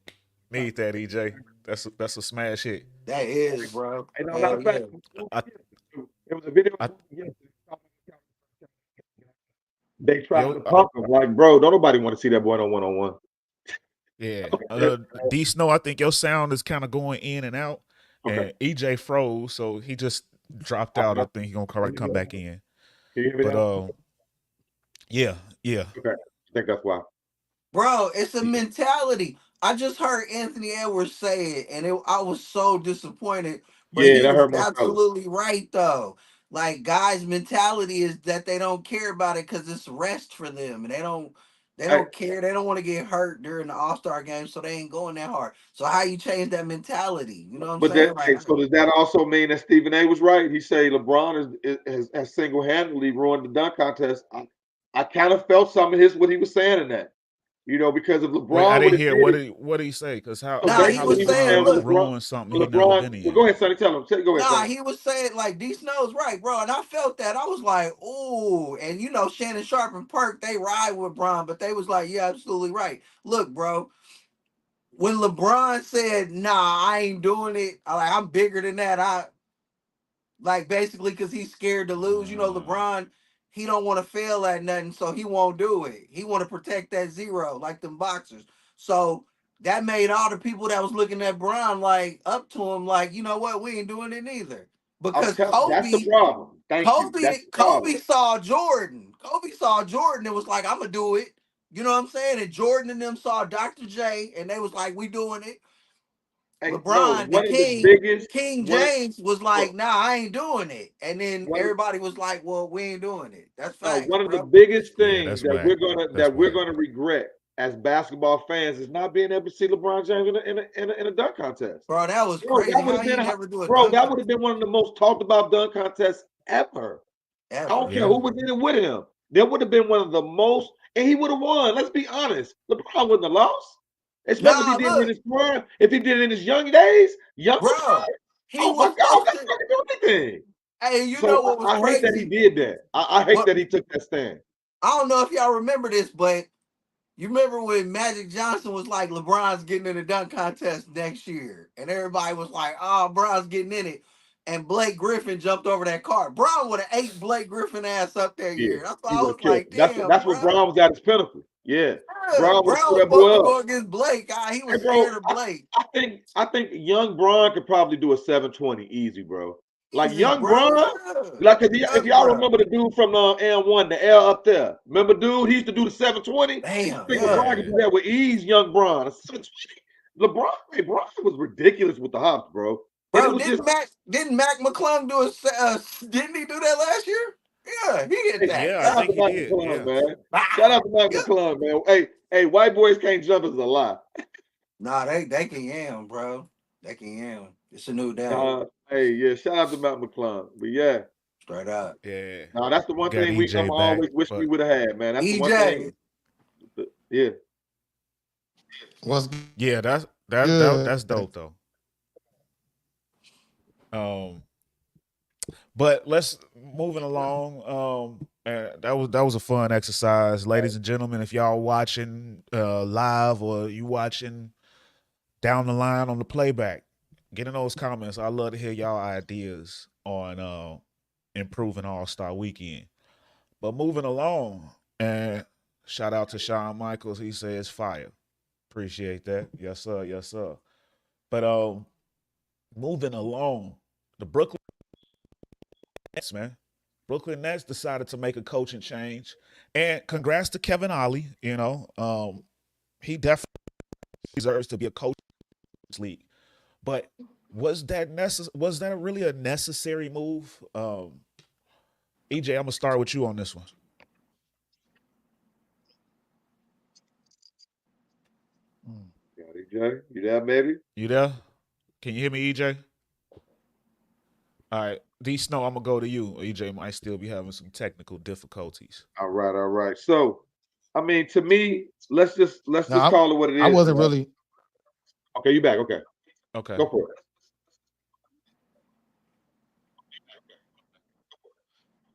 S1: EJ. That's a smash hit.
S4: That is, bro.
S2: And no, matter
S4: Hell
S2: of fact,
S1: I,
S2: it was a video.
S1: I,
S2: They tried
S1: yo,
S2: to pump him. Like, bro, don't nobody want to see that boy on one-on-one.
S1: yeah.
S2: Okay.
S1: D Snow, I think your sound is kind of going in and out,
S2: Okay.
S1: and EJ froze, so he just dropped out. I think he's gonna come back in.
S2: Can you hear me
S1: But
S2: now?
S1: yeah.
S2: Okay. I think that's why.
S4: Bro, it's a mentality. I just heard Anthony Edwards say it, and I was so disappointed. But
S2: Yeah,
S4: he
S2: that
S4: was
S2: hurt my feelings.
S4: absolutely right, though. Like, guys' mentality is that they don't care about it because it's rest for them, and they don't care. They don't want to get hurt during the All-Star game, so they ain't going that hard. So how you change that mentality? You know what I'm
S2: But
S4: saying?
S2: that, hey, so does that also mean that Stephen A was right? He say LeBron has single-handedly ruined the dunk contest. I kind of felt some of what he was saying in that. You know, because if
S1: Wait, I
S2: LeBron would
S1: didn't
S2: have
S1: hear
S2: did
S1: what did he say? Because how
S4: Nah, he
S1: how
S4: was saying,
S1: LeBron
S4: look,
S1: ruined something he never
S2: LeBron,
S1: been
S2: well,
S1: in.
S2: go ahead, Sonny, tell him. Go ahead,
S4: nah,
S2: Sonny.
S4: he was saying, like, D Snow's right, bro. And I felt that. I was like, ooh. And, you know, Shannon Sharp and Perk, they ride with Bron, but they was like, yeah, absolutely right. Look, bro, when LeBron said, nah, I ain't doing it, I'm bigger than that. Like, basically, because he's scared to lose. You know, LeBron, he don't want to fail at nothing, so he won't do it. He want to protect that zero, like them boxers. So that made all the people that was looking at Bron, like, up to him, like, you know what, we ain't doing it neither. Because
S2: That's the problem. Thank you. That's the problem.
S4: Kobe saw Jordan. Kobe saw Jordan and was like, I'm gonna do it. You know what I'm saying? And Jordan and them saw Dr. J, and they was like, we doing it.
S2: Hey, no,
S4: LeBron, the
S2: one of the
S4: king,
S2: biggest,
S4: King
S2: one of,
S4: James was like,
S2: look,
S4: nah, I ain't doing it. And then
S2: one of,
S4: everybody was like, well, we ain't doing it. That's
S2: no,
S4: facts,
S2: one of the
S4: bro.
S2: biggest
S1: Yeah,
S2: things
S1: that's whack. That's
S2: we're
S1: whack.
S2: gonna regret as basketball fans is not being able to see LeBron James in a dunk contest.
S4: Bro, that was
S2: Bro, that
S4: crazy.
S2: would
S4: How
S2: have
S4: he
S2: been,
S4: never do a
S2: bro,
S4: dunk
S2: that would have
S4: contest
S2: been one of the most talked about dunk contests ever. I don't care
S1: Yeah.
S2: who was in it with him. That would have been one of the most, and he would have won. Let's be honest. LeBron wouldn't have lost. Especially if he
S4: Nah,
S2: did it in
S4: look,
S2: his prime, if he did it in his young days, young
S4: bro.
S2: LeBron.
S4: He
S2: Oh my
S4: was
S2: God,
S4: supposed
S2: that's
S4: to.
S2: not do anything.
S4: Hey, you know
S2: So
S4: what was
S2: I hate that he
S4: crazy?
S2: did that. I hate
S4: What
S2: that he took that stand.
S4: I don't know if y'all remember this, but you remember when Magic Johnson was like, LeBron's getting in the dunk contest next year, and everybody was like, oh, Bron's getting in it. And Blake Griffin jumped over that car. Bron would have ate Blake Griffin ass up that
S2: Yeah,
S4: year. That's why
S2: he
S4: I
S2: would
S4: was
S2: have killed
S4: like,
S2: him.
S4: damn,
S2: That's what
S4: bro.
S2: Brown was at his pinnacle. Yeah,
S4: Yeah,
S2: Brown would have
S4: Brown
S2: threw
S4: was
S2: that boy
S4: supposed to
S2: up.
S4: go against Blake. He
S2: Hey,
S4: was
S2: bro,
S4: scared of Blake.
S2: I think young Bron could probably do a 720 easy, bro. Like
S4: Easy,
S2: young
S4: bro.
S2: Bron,
S4: Yeah.
S2: like if
S4: Young
S2: y'all
S4: bro.
S2: remember the dude from M1, the L up there. Remember, dude, he used to do the 720. I
S4: Damn,
S2: think
S4: yeah.
S2: LeBron could do that with ease, young Bron. A 720. LeBron, hey, Bron was ridiculous with the hops, bro. And it
S4: Bro,
S2: was just,
S4: didn't Mac McClung do didn't he do that last year? Yeah, he hit
S2: hey,
S4: that.
S1: Yeah, I
S2: shout out
S1: think
S2: to
S1: he
S2: Mike
S1: did.
S2: McClung,
S1: Yeah.
S2: man. Shout
S4: Ah,
S2: out to Mike
S4: yeah.
S2: McClung, man. Hey, white boys can't jump is a lie.
S4: Nah, they can yam, bro. They can yam. It's a new day.
S2: Hey, yeah, shout out to Matt McClung. But yeah,
S4: Straight up.
S1: Yeah.
S2: no, that's the
S1: We
S2: one
S1: got
S2: thing I'm
S1: EJ back,
S2: always wish we
S1: but
S2: would have had, man. That's the one thing.
S4: EJ.
S2: Yeah,
S3: What's
S1: yeah,
S3: good?
S1: that's dope though. Um, but let's moving along. That was a fun exercise, ladies and gentlemen. If y'all watching live or you watching down the line on the playback, get in those comments. I love to hear y'all ideas on improving All Star Weekend. But moving along, and shout out to Shawn Michaels. He says fire. Appreciate that. Yes, sir. Yes, sir. But moving along, the Brooklyn Nets, man. Brooklyn Nets decided to make a coaching change. And congrats to 𝐾𝑝 𝑎𝑚. He definitely deserves to be a coach in this league. But was that really a necessary move? EJ, I'm gonna start with you on this one.
S2: got EJ. You there, baby?
S1: You there? Can you hear me, EJ? All right. D Snow, I'm gonna go to you. EJ might still be having some technical difficulties.
S2: All right, all right. So, I mean, to me, let's
S3: No,
S2: just call it what it
S3: I
S2: is.
S3: wasn't
S2: Right?
S3: really.
S2: Okay, you back? Okay,
S1: Okay.
S2: go for it.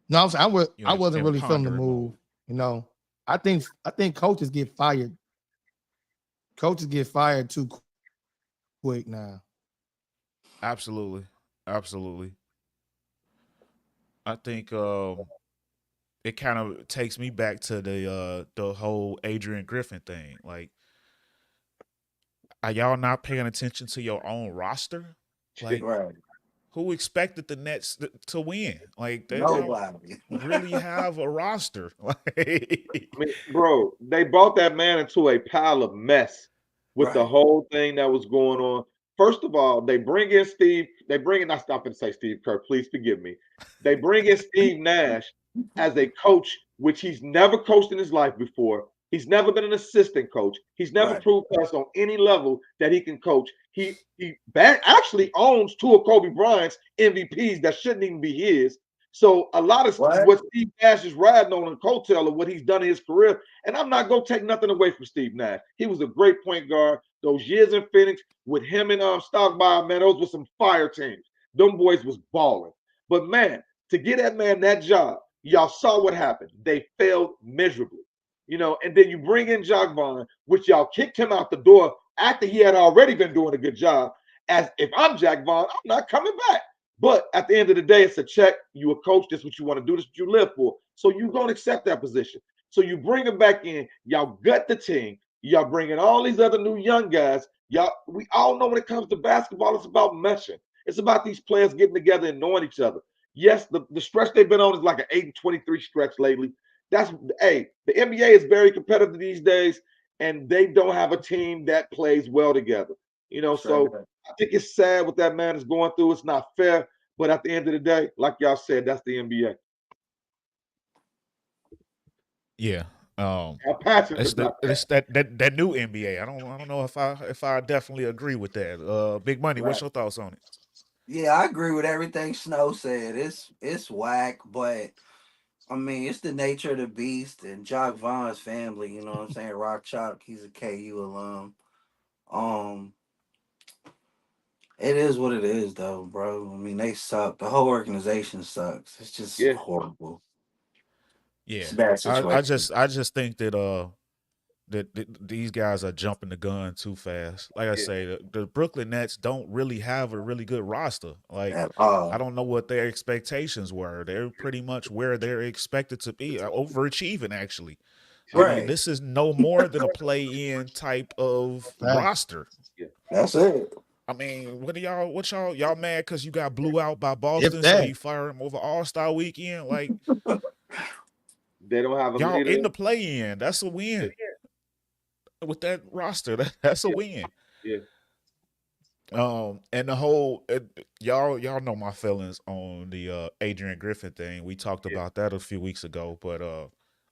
S3: No,
S1: You
S3: I
S1: in,
S3: wasn't
S1: in
S3: really feeling the
S1: pondering
S3: move.
S1: mode.
S3: You know, I think coaches get fired. Coaches get fired too quick now.
S1: Absolutely. Absolutely. I think it kind of takes me back to the whole Adrian Griffin thing. Like, are y'all not paying attention to your own roster? Like,
S4: Right.
S1: who expected the Nets to win? Like, they don't
S4: Nobody.
S1: really have a roster. Like,
S2: I mean, bro, they brought that man into a pile of mess with the
S4: Right.
S2: whole thing that was going on. First of all, they bring in Steve. They bring in. I stopped and say Steve Kerr. Please forgive me. They bring in Steve Nash as a coach, which he's never coached in his life before. He's never been an assistant coach. He's never
S4: Right.
S2: proved to us on any level that he can coach. Actually owns two of Kobe Bryant's MVPs that shouldn't even be his. So a lot of
S4: What?
S2: what Steve Nash is riding on the coattail of what he's done in his career, and I'm not gonna take nothing away from Steve Nash. He was a great point guard. Those years in Phoenix with him and Stockbile, man, those were some fire teams. Them boys was balling. But man, to get that man that job, y'all saw what happened. They failed miserably. And then you bring in Jacques Vaughn, which y'all kicked him out the door after he had already been doing a good job. As if I'm Jack Vaughn, I'm not coming back. But at the end of the day, it's a check. You a coach. This is what you want to do. This is what you live for. So you don't accept that position. So you bring him back in. Y'all gut the team. Y'all bring in all these other new young guys. We all know when it comes to basketball, it's about meshing. It's about these players getting together and knowing each other. Yes, the stretch they've been on is like an 8-23 stretch lately. The NBA is very competitive these days, and they don't have a team that plays well together.
S4: Straight
S2: So
S4: up.
S2: I think it's sad what that man is going through. It's not fair. But at the end of the day, like y'all said, that's the NBA.
S1: yeah.
S2: I'm passionate
S1: It's
S2: about that.
S1: that new NBA. I don't know if I definitely agree with that. Big Money, what's
S4: Right.
S1: your thoughts on it?
S4: Yeah, I agree with everything Snow said. It's whack, but I mean it's the nature of the beast and Jock Vaughn's family, you know what I'm saying? Rock Chalk, he's a KU alum. Um, it is what it is though, bro. I mean they suck. The whole organization sucks. It's just
S2: Yeah,
S4: horrible. It's
S1: Yeah.
S4: a bad
S1: I
S4: situation.
S1: just I just think that these guys are jumping the gun too fast. Like I
S2: yeah,
S1: say, the Brooklyn Nets don't really have a really good roster. Like,
S4: At
S1: I
S4: all.
S1: don't know what their expectations were. They're pretty much where they're expected to be, overachieving actually. I
S2: yeah,
S1: mean,
S4: Right.
S1: this is no more than a play-in type of
S3: Facts.
S1: roster.
S2: yeah.
S4: That's it.
S1: I mean, what y'all mad because you got blew out by
S3: If
S1: Boston, so
S3: that.
S1: you fire him over All-Star weekend? Like,
S2: They don't have a
S1: y'all
S2: leader.
S1: in the play-in. That's a
S2: Yeah,
S1: win with that roster. That's a
S2: yeah,
S1: win.
S2: yeah,
S1: And the whole y'all know my feelings on the Adrian Griffin thing. We talked
S2: yeah.
S1: about that a few weeks ago, but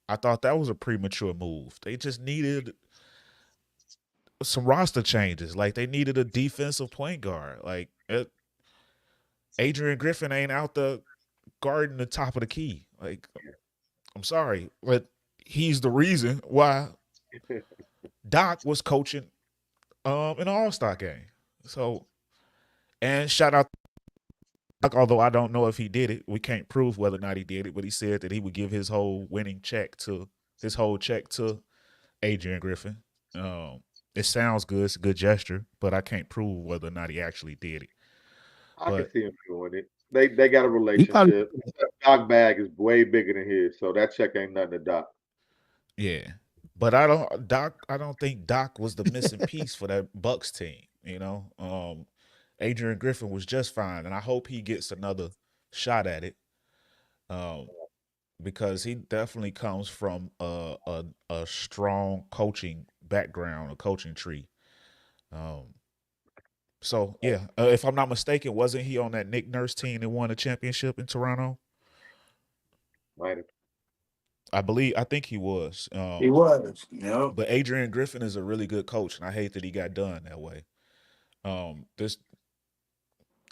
S1: I thought that was a premature move. They just needed some roster changes. Like, they needed a defensive point guard. Like, Adrian Griffin ain't out the guarding the top of the key. Like, I'm sorry, but he's the reason why Doc was coaching in the All-Star game. So, and shout out to Doc, although I don't know if he did it. We can't prove whether or not he did it, but he said that he would give his whole check to Adrian Griffin. It sounds good. It's a good gesture, but I can't prove whether or not he actually did it.
S2: I can
S1: But
S2: see him doing it. They got a
S3: He probably
S2: relationship. Doc bag is way bigger than his, so that check ain't nothing to Doc.
S1: yeah, but I don't think Doc was the missing piece for that Bucks team. Adrian Griffin was just fine, and I hope he gets another shot at it. Um, because he definitely comes from a strong coaching background, a coaching tree. Um, so yeah, if I'm not mistaken, wasn't he on that Nick Nurse team that won the championship in Toronto?
S2: Might have.
S1: I think he was.
S4: He was. Yep.
S1: But Adrian Griffin is a really good coach, and I hate that he got done that way.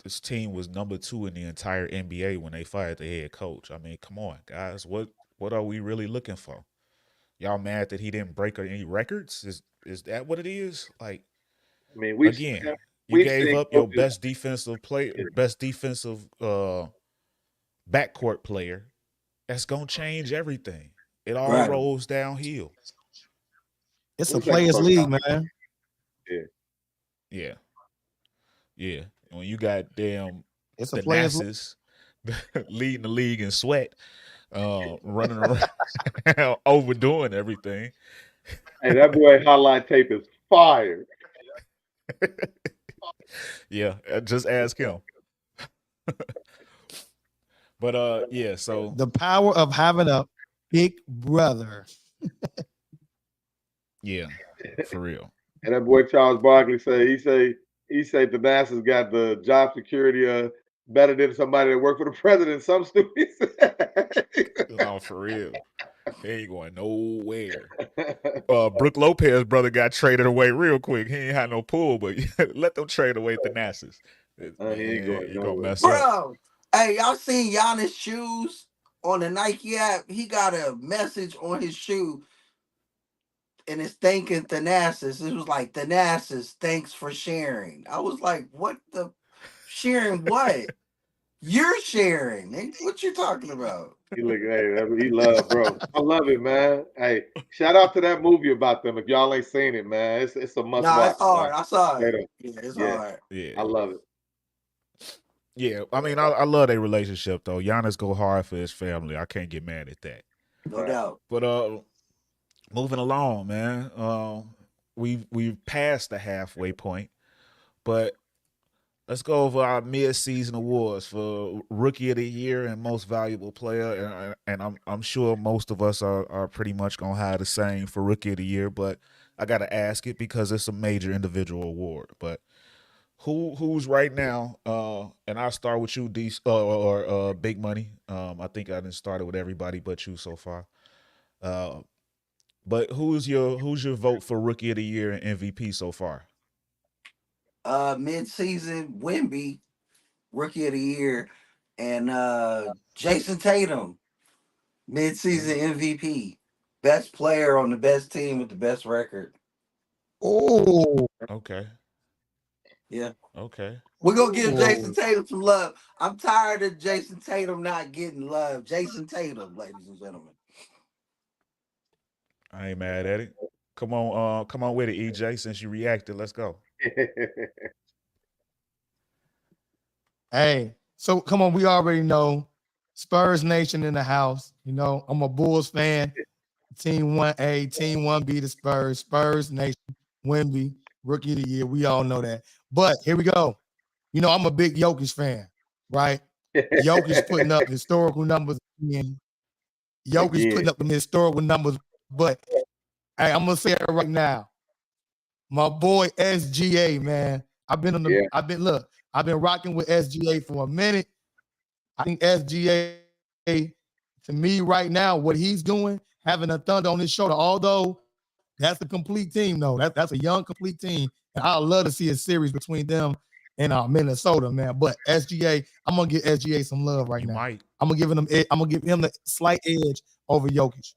S1: This team was number 2 in the entire NBA when they fired the head coach. I mean, come on, guys, what are we really looking for? Y'all mad that he didn't break any records? Is that what it is? Like,
S2: I mean,
S1: again, you
S2: we've
S1: gave
S2: seen
S1: up your
S2: coaches.
S1: best defensive backcourt player. That's gonna change everything. It all
S4: Right.
S1: rolls downhill.
S3: it's
S2: It
S3: a
S2: was like
S3: players
S2: first
S3: league,
S2: time.
S3: man.
S1: Yeah, yeah. When you got damn
S3: It's a
S1: the
S3: players league.
S1: Nasses leading the league in sweat, running around, overdoing everything.
S2: Hey, that boy highlight tape is fire.
S1: Yeah, just ask him. But yeah, so
S3: The power of having a big brother.
S1: yeah, for real.
S2: And that boy Charles Barkley he say the NASA's got the job security better than somebody that worked for the president. Some stupid.
S1: No, for real. He ain't going nowhere. Brooke Lopez brother got traded away real quick. He ain't had no pull, but let them trade away the Nasses.
S2: He ain't going
S1: You gonna
S2: nowhere.
S1: mess up.
S4: Bro, hey, y'all seen Giannis shoes on the Nike app? He got a message on his shoe and it's thanking Thanasis. It was like, Thanasis, thanks for sharing. I was like, what the sharing what? You're sharing. What you talking about?
S2: He look, hey, he love, bro. I love it, man. Hey, shout out to that movie about them. If y'all ain't seen it, man, it's a must
S4: Nah,
S2: watch.
S4: it's hard.
S2: Man.
S4: I saw
S2: Straight
S4: it.
S2: up.
S4: Yeah, it's
S2: Yeah,
S4: hard.
S1: Yeah.
S2: I love it.
S1: Yeah, I mean, I love their relationship though. Giannis go hard for his family. I can't get mad at that.
S4: No doubt.
S1: But moving along, man. We've passed the halfway point, but let's go over our mid-season awards for Rookie of the Year and Most Valuable Player, and I'm sure most of us are pretty much gonna have the same for Rookie of the Year, but I gotta ask it because it's a major individual award. But who's right now? And I'll start with you, D or Big Money. I think I didn't start it with everybody but you so far. But who's your vote for Rookie of the Year and MVP so far?
S4: Mid-season Wemby, Rookie of the Year, and Jason Tatum, mid-season MVP, best player on the best team with the best record.
S3: Oh,
S1: Okay.
S4: Yeah.
S1: Okay.
S4: We're gonna give
S3: Ooh.
S4: Jason Tatum some love. I'm tired of Jason Tatum not getting love. Jason Tatum, ladies and gentlemen.
S1: I ain't mad at it. Come on with it, EJ. Since you reacted, let's go.
S3: hey, so come on, we already know Spurs Nation in the house. You know, I'm a Bulls fan. Team 1A, Team 1B, the Spurs. Spurs Nation, Wemby, Rookie of the Year. We all know that. But here we go. You know, I'm a big Jokic fan, right? Jokic putting up historical numbers again. Jokic putting up them historical numbers. But hey, I'm gonna say it right now. My boy SGA, man. I've been rocking with SGA for a minute. I think SGA, to me right now, what he's doing, having a Thunder on his shoulder, although that's a complete team, though. That's a young, complete team. And I'd love to see a series between them in Minnesota, man. But SGA, I'm gonna give SGA some love right
S1: You
S3: now.
S1: might.
S3: I'm gonna give him the slight edge over Jokic.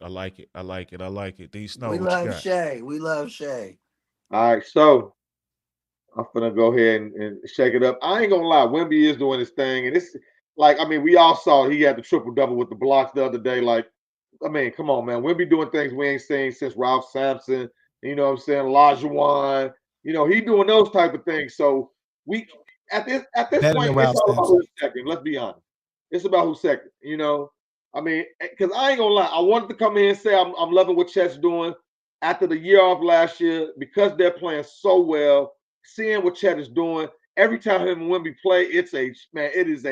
S1: I like it. I like it. I like it. D Snow,
S4: We
S1: what you
S4: love
S1: got?
S4: Shay. We love Shay.
S2: All right, so I'm gonna go ahead and shake it up. I ain't gonna lie, Wemby is doing his thing, and it's like, I mean, we all saw he had the triple double with the blocks the other day. Like, I mean, come on, man, Wemby doing things we ain't seen since Ralph Sampson. You know what I'm saying? Olajuwon. You know, he doing those type of things. So we at this
S3: Better
S2: point,
S3: than
S2: it's
S3: Ralph
S2: all about
S3: Sampson.
S2: who's second. Let's be honest. It's about who's second. You know, I mean, because I ain't gonna lie, I wanted to come in and say I'm loving what Chet's doing after the year off last year because they're playing so well. Seeing what Chet is doing every time him and Wemby play, it's it is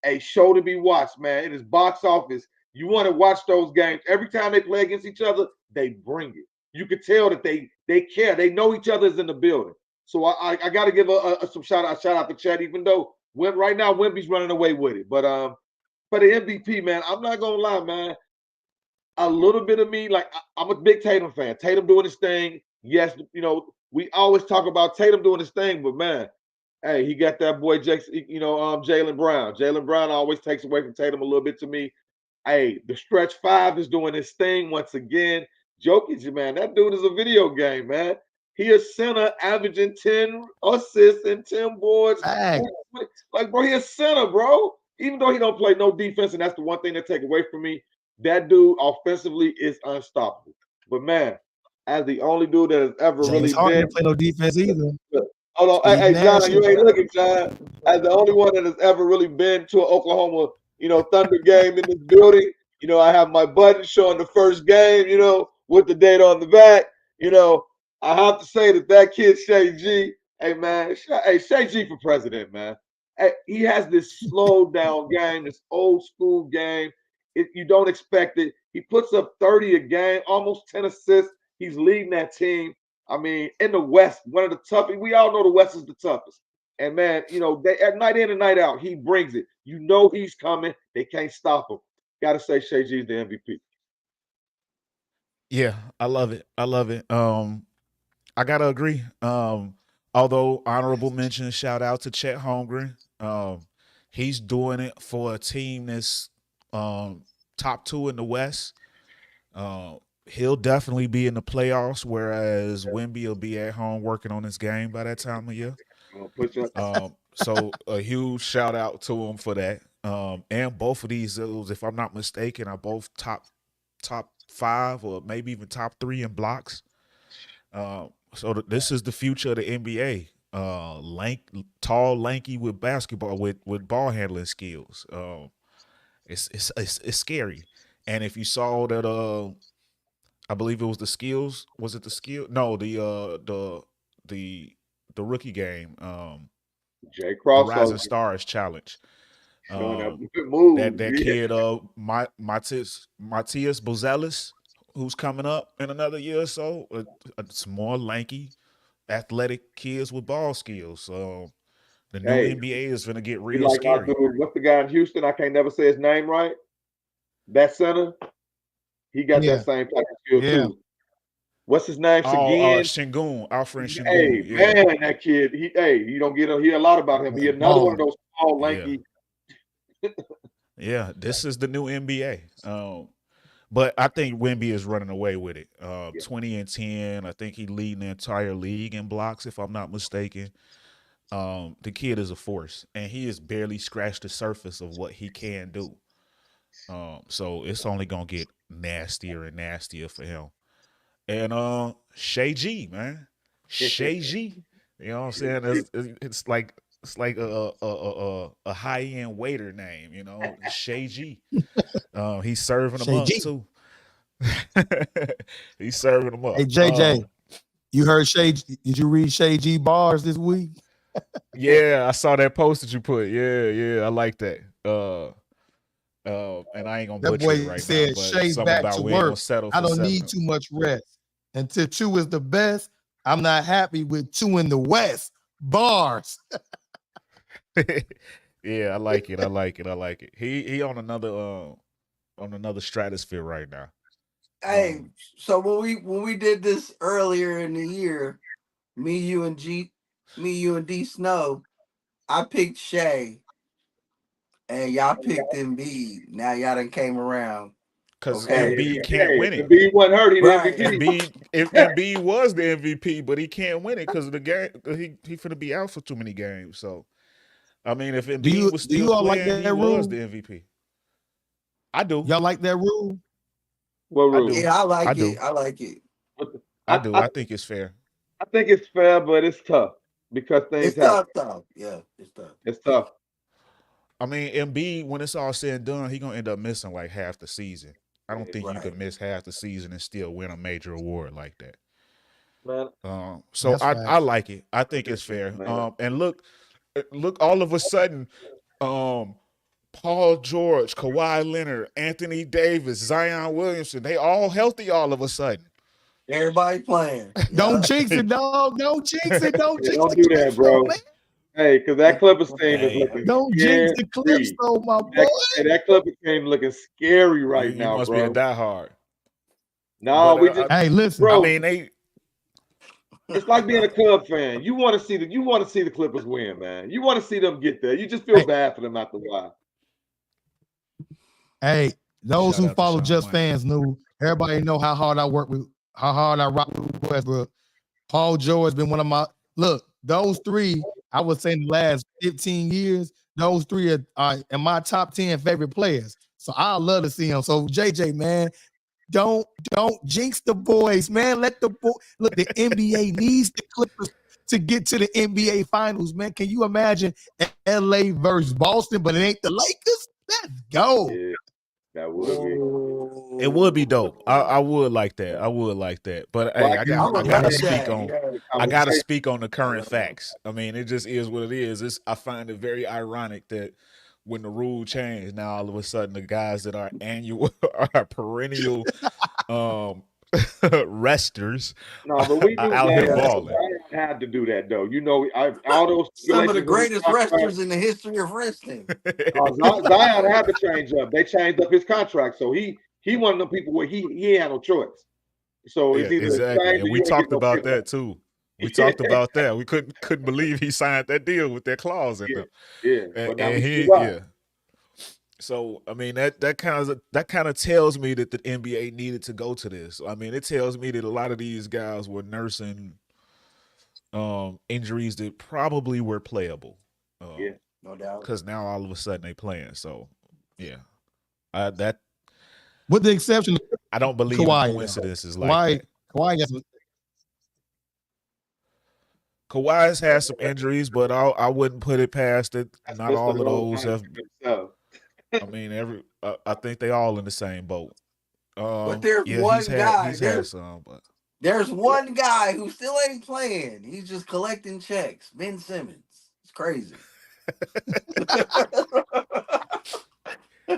S2: a show to be watched, man. It is box office. You want to watch those games. Every time they play against each other, they bring it. You could tell that they care. They know each other is in the building. So I got to give some shout out to Chet, even though right now Wemby's running away with it. But for the MVP, man, I'm not gonna lie, man. A little bit of me, like I'm a big Tatum fan. Tatum doing his thing. Yes, you know, we always talk about Tatum doing his thing, but man, hey, he got that boy Jaylen Brown. Jaylen Brown always takes away from Tatum a little bit to me. Hey, the stretch five is doing his thing once again. Jokic, man, that dude is a video game, man. He a center averaging 10 assists and 10 boards.
S3: Fact.
S2: Like, bro, he a center, bro. Even though he don't play no defense, and that's the one thing that take away from me. That dude offensively is unstoppable. But man, as the only dude that has ever
S3: James
S2: really
S3: Harden
S2: been,
S3: didn't play no defense either.
S2: hold on,
S3: Steve
S2: hey
S3: Nash.
S2: John, you ain't looking, John. As the only one that has ever really been to an Oklahoma, Thunder game in this building, I have my button showing the first game, with the date on the back. I have to say that kid Shay G, hey man, Shay G for president, man. Hey, he has this slow down game, this old school game. You don't expect it. He puts up 30 a game, almost 10 assists. He's leading that team. I mean, in the West, one of the toughest. We all know the West is the toughest. And man, at night in and night out, he brings it. You know he's coming. They can't stop him. Got to say, Shay G's the MVP.
S1: Yeah, I love it. I love it. I gotta agree. Although honorable mention, shout out to Chet Holmgren. He's doing it for a team that's top two in the West. He'll definitely be in the playoffs, whereas Wemby will be at home working on his game by that time of year. So a huge shout out to him for that. And both of these, if I'm not mistaken, are both top five or maybe even top three in blocks. So this is the future of the NBA. Tall, lanky with basketball with ball handling skills. It's scary. And if you saw that, I believe it was the skills. Was it the skill? No, the rookie game.
S2: Jay
S1: The
S2: Cross
S1: Rising Stars Challenge.
S2: showing that move.
S1: That kid, Matthias Bozelis, who's coming up in another year or so. It's more lanky, athletic kids with ball skills. So the new NBA is going to get real
S2: like my
S1: scary.
S2: dude, what's the guy in Houston? I can't never say his name right. That center, he got that same type of skill too. What's his name?
S1: Sengun, Alfred Sengun.
S2: Hey, man, that kid. You don't hear a lot about him. He another one of those tall, lanky.
S1: Yeah, this is the new NBA. But I think Wemby is running away with it. 20 and 10. I think he's leading the entire league in blocks, if I'm not mistaken. The kid is a force, and he has barely scratched the surface of what he can do. So it's only gonna get nastier and nastier for him. And Shay G, man, Shay G. You know what I'm saying? It's like a high end waiter name. Shay G. He's serving them up too. He's serving them up.
S3: Hey JJ, you heard Shay? Did you read Shay G bars this week?
S1: Yeah, I saw that post that you put. Yeah, I like that. And I ain't gonna butcher it right now, but
S3: Shay's
S1: something
S3: back
S1: about
S3: to
S1: we ain't
S3: work.
S1: gonna settle for
S3: I don't
S1: 7.
S3: need too much rest. Until 2 is the best, I'm not happy with 2 in the West. Bars.
S1: Yeah, I like it. He on another stratosphere right now.
S4: Hey, so when we did this earlier in the year, me, you, and G me, you, and D Snow, I picked Shay, and y'all picked Embiid. Now y'all done came around.
S1: Because
S4: Okay,
S1: Embiid can't win
S2: The
S1: it.
S2: B wasn't hurt. He the
S4: right.
S2: MVP.
S1: Embiid was the MVP, but he can't win it because of the game. He finna be out for too many games. So I mean, if
S3: Do
S1: Embiid
S3: you
S1: was
S3: do
S1: still
S3: you all like
S1: playing,
S3: that
S1: he was
S3: rule?
S1: the MVP. I do.
S3: Y'all like that rule?
S2: What
S1: I
S2: rule?
S1: do.
S4: Yeah, I
S1: I
S4: like it.
S1: do.
S4: I like it.
S1: I do. I think it's fair.
S2: I think it's fair, but it's tough because things
S4: It's
S2: happen.
S4: tough, though. Yeah, it's tough.
S2: It's tough.
S1: I mean, Embiid, when it's all said and done, he gonna end up missing like half the season. I don't
S2: Yeah,
S1: think you
S4: Right.
S1: could miss half the season and still win a major award like that.
S2: man.
S1: So
S3: That's
S1: I
S3: facts.
S1: like it. I think it's fair.
S2: Man.
S1: And look, all of a sudden, um, Paul George, Kawhi Leonard, Anthony Davis, Zion Williamson, they all healthy all of a sudden.
S4: Everybody playing.
S3: Don't
S4: Yeah.
S3: jinx it, dog. Don't jinx it. Don't
S2: Hey,
S3: jinx
S2: don't
S3: the
S2: do that,
S3: Calypso,
S2: bro.
S3: man.
S2: Hey, because that Clippers team is
S1: Hey,
S2: looking
S3: Don't jinx the
S2: scary.
S3: Calypso, my boy.
S2: That Clippers team looking scary right
S1: you
S2: now,
S1: must be a
S2: bro.
S1: diehard.
S2: No,
S1: But
S2: we just,
S3: Hey, listen.
S1: I
S2: bro.
S1: mean, they
S2: It's like being a Cub fan. You want to see the Clippers win, man. You want to see them get there. You just feel
S3: Hey,
S2: bad for them after a while.
S3: hey, those
S1: shout
S3: who
S1: out to
S3: follow
S1: Sean
S3: Just
S1: Wayne.
S3: Fans knew. Everybody know how hard I work with, how hard I rock with Westbrook. Paul George been one of my look. Those three, I would say in the last 15 years, those three are in my top 10 favorite players. So I love to see them. So JJ, man, don't jinx the boys, man. Let the look. The NBA needs the Clippers to get to the NBA Finals, man. Can you imagine LA versus Boston, but it ain't the Lakers? Let's go.
S2: Yeah, that would be.
S1: It would be
S4: Oh,
S1: dope. I would like that. I would like that. But
S2: Well,
S1: hey,
S2: I
S1: I
S2: give
S1: got
S4: I
S2: you
S1: I
S4: would
S1: gotta
S4: like
S1: speak
S4: that.
S1: on
S4: Yeah.
S2: the
S1: I gotta
S2: conversation.
S1: speak on the current facts. I mean, it just is what it is. I find it very ironic that when the rule changed, now all of a sudden the guys that are annual are perennial um resters
S2: No, but we
S1: are
S2: knew
S1: out here
S2: Zion,
S4: Yeah.
S1: balling.
S2: Zion had to do that though. You know, all those
S4: Some of the
S2: stipulations in his
S4: greatest
S2: contract.
S4: wrestlers in the history of wrestling.
S2: Zion had to change up. They changed up his contract, so he one of the people where he had no choice. So it's
S1: Yeah,
S2: either
S1: exactly.
S2: change or
S1: And we
S2: you ain't
S1: talked
S2: getting no
S1: about
S2: pickup.
S1: that too. We talked about that. We couldn't believe he signed that deal with that clause in
S2: Yeah,
S1: them.
S2: yeah. But now we
S1: And
S2: see
S1: he
S2: why.
S1: yeah. So I mean that kind of tells me that the NBA needed to go to this. I mean, it tells me that a lot of these guys were nursing injuries that probably were playable.
S2: Yeah.
S4: No doubt.
S1: Because now all of a sudden they playing. So yeah, that
S3: With the exception of
S1: I don't believe in
S3: Kawhi, though.
S1: coincidences like that.
S3: Kawhi got some.
S1: Kawhi's had some injuries, but I wouldn't put it past it.
S2: That's
S1: Not
S2: Mr.
S1: all of
S2: Low
S1: those have.
S2: himself.
S1: I mean, I think they all in the same boat.
S4: But there's
S1: Yeah, he's
S4: one
S1: had
S4: guy.
S1: he's had some, but
S4: There's one guy who still ain't playing. He's just collecting checks. Ben Simmons. It's crazy.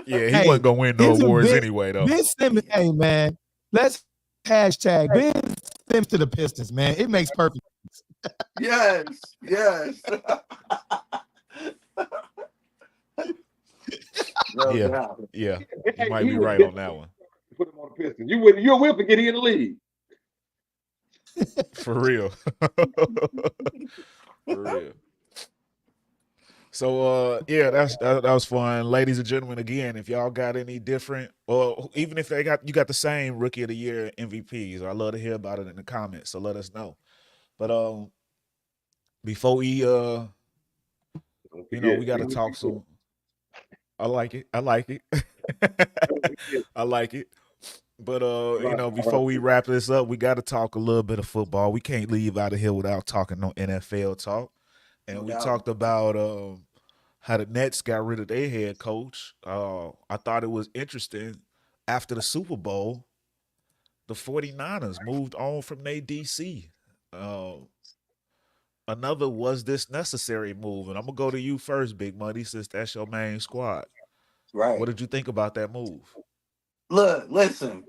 S1: yeah, he wasn't
S3: Hey,
S1: gonna win no
S3: here's a
S1: awards
S3: bit.
S1: anyway, though.
S3: Ben Simmons, hey man, let's hashtag Ben Simmons to the Pistons, man. It makes perfect.
S4: Yes. Yes. No
S1: Yeah,
S4: doubt.
S1: yeah, you
S2: Hey,
S1: might
S2: he
S1: be
S2: was
S1: right on
S2: different
S1: that
S2: when
S1: one.
S2: you put him on the Pistons. You will forget he in the league.
S1: For real. For real. So yeah, that was fun. Ladies and gentlemen, again, if y'all got any different or even if you got the same rookie of the year MVPs, I'd love to hear about it in the comments. So let us know. But before we
S2: Don't forget.
S1: we gotta talk some. I like it. I like it.
S2: Don't forget
S1: I like it. But
S2: about
S1: before we wrap this up, we gotta talk a little bit of football. We can't leave out of here without talking no NFL talk.
S4: No
S1: And we
S4: doubt.
S1: talked about how the Nets got rid of their head coach. I thought it was interesting. After the Super Bowl, the 49ers moved on from their DC. Uh, Another was this necessary move? And I'm going to go to you first, Big Money, since that's your main squad. What
S4: Right.
S1: did you think about that move?
S4: Look, listen.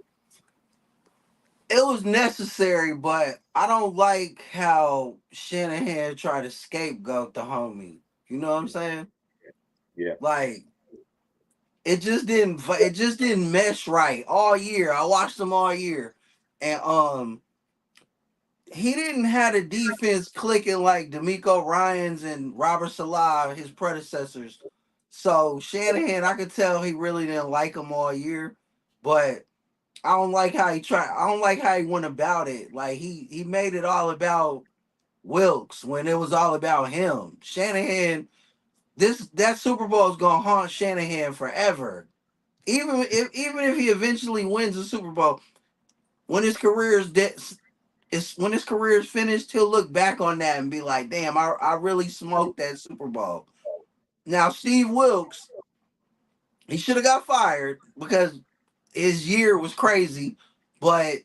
S4: It was necessary, but I don't like how Shanahan tried to scapegoat the homie. You know what I'm saying?
S2: yeah.
S4: Like it just didn't mesh right all year. I watched them all year, and he didn't have a defense clicking like D'Amico Ryans and Robert Salah, his predecessors. So Shanahan, I could tell he really didn't like him all year, but I don't like how he tried. I don't like how he went about it. Like he made it all about Wilkes when it was all about him. Shanahan, that Super Bowl is gonna haunt Shanahan forever. Even if he eventually wins the Super Bowl, when his career is dead, when his career is finished, he'll look back on that and be like, "Damn, I really smoked that Super Bowl." Now, Steve Wilkes, he should have got fired because his year was crazy, but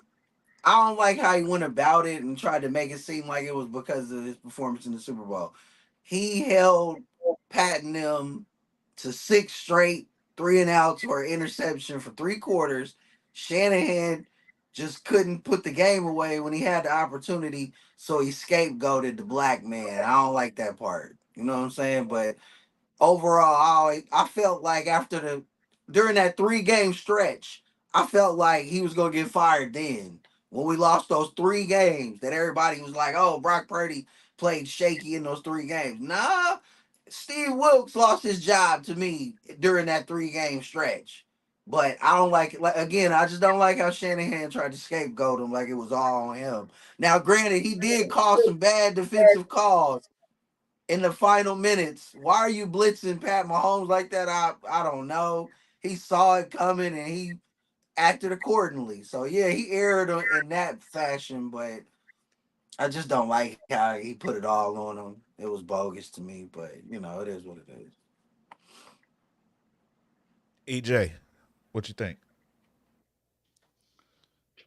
S4: I don't like how he went about it and tried to make it seem like it was because of his performance in the Super Bowl. He held Pat and them to 6 straight 3-and-outs or interception for 3 quarters. Shanahan just couldn't put the game away when he had the opportunity, so he scapegoated the black man. I don't like that part. You know what I'm saying? But overall, I felt like during that 3-game stretch, I felt like he was gonna get fired then. When we lost those 3 games, that everybody was like, "Oh, Brock Purdy played shaky in those 3 games." Nah, Steve Wilkes lost his job to me during that 3-game stretch. But I don't like it. Like again, I just don't like how Shanahan tried to scapegoat him like it was all on him. Now, granted, he did call some bad defensive calls in the final minutes. Why are you blitzing Pat Mahomes like that? I don't know. He saw it coming and he acted accordingly. So yeah, he erred in that fashion, but I just don't like how he put it all on him. It was bogus to me, but it is what it is.
S1: EJ, what you think?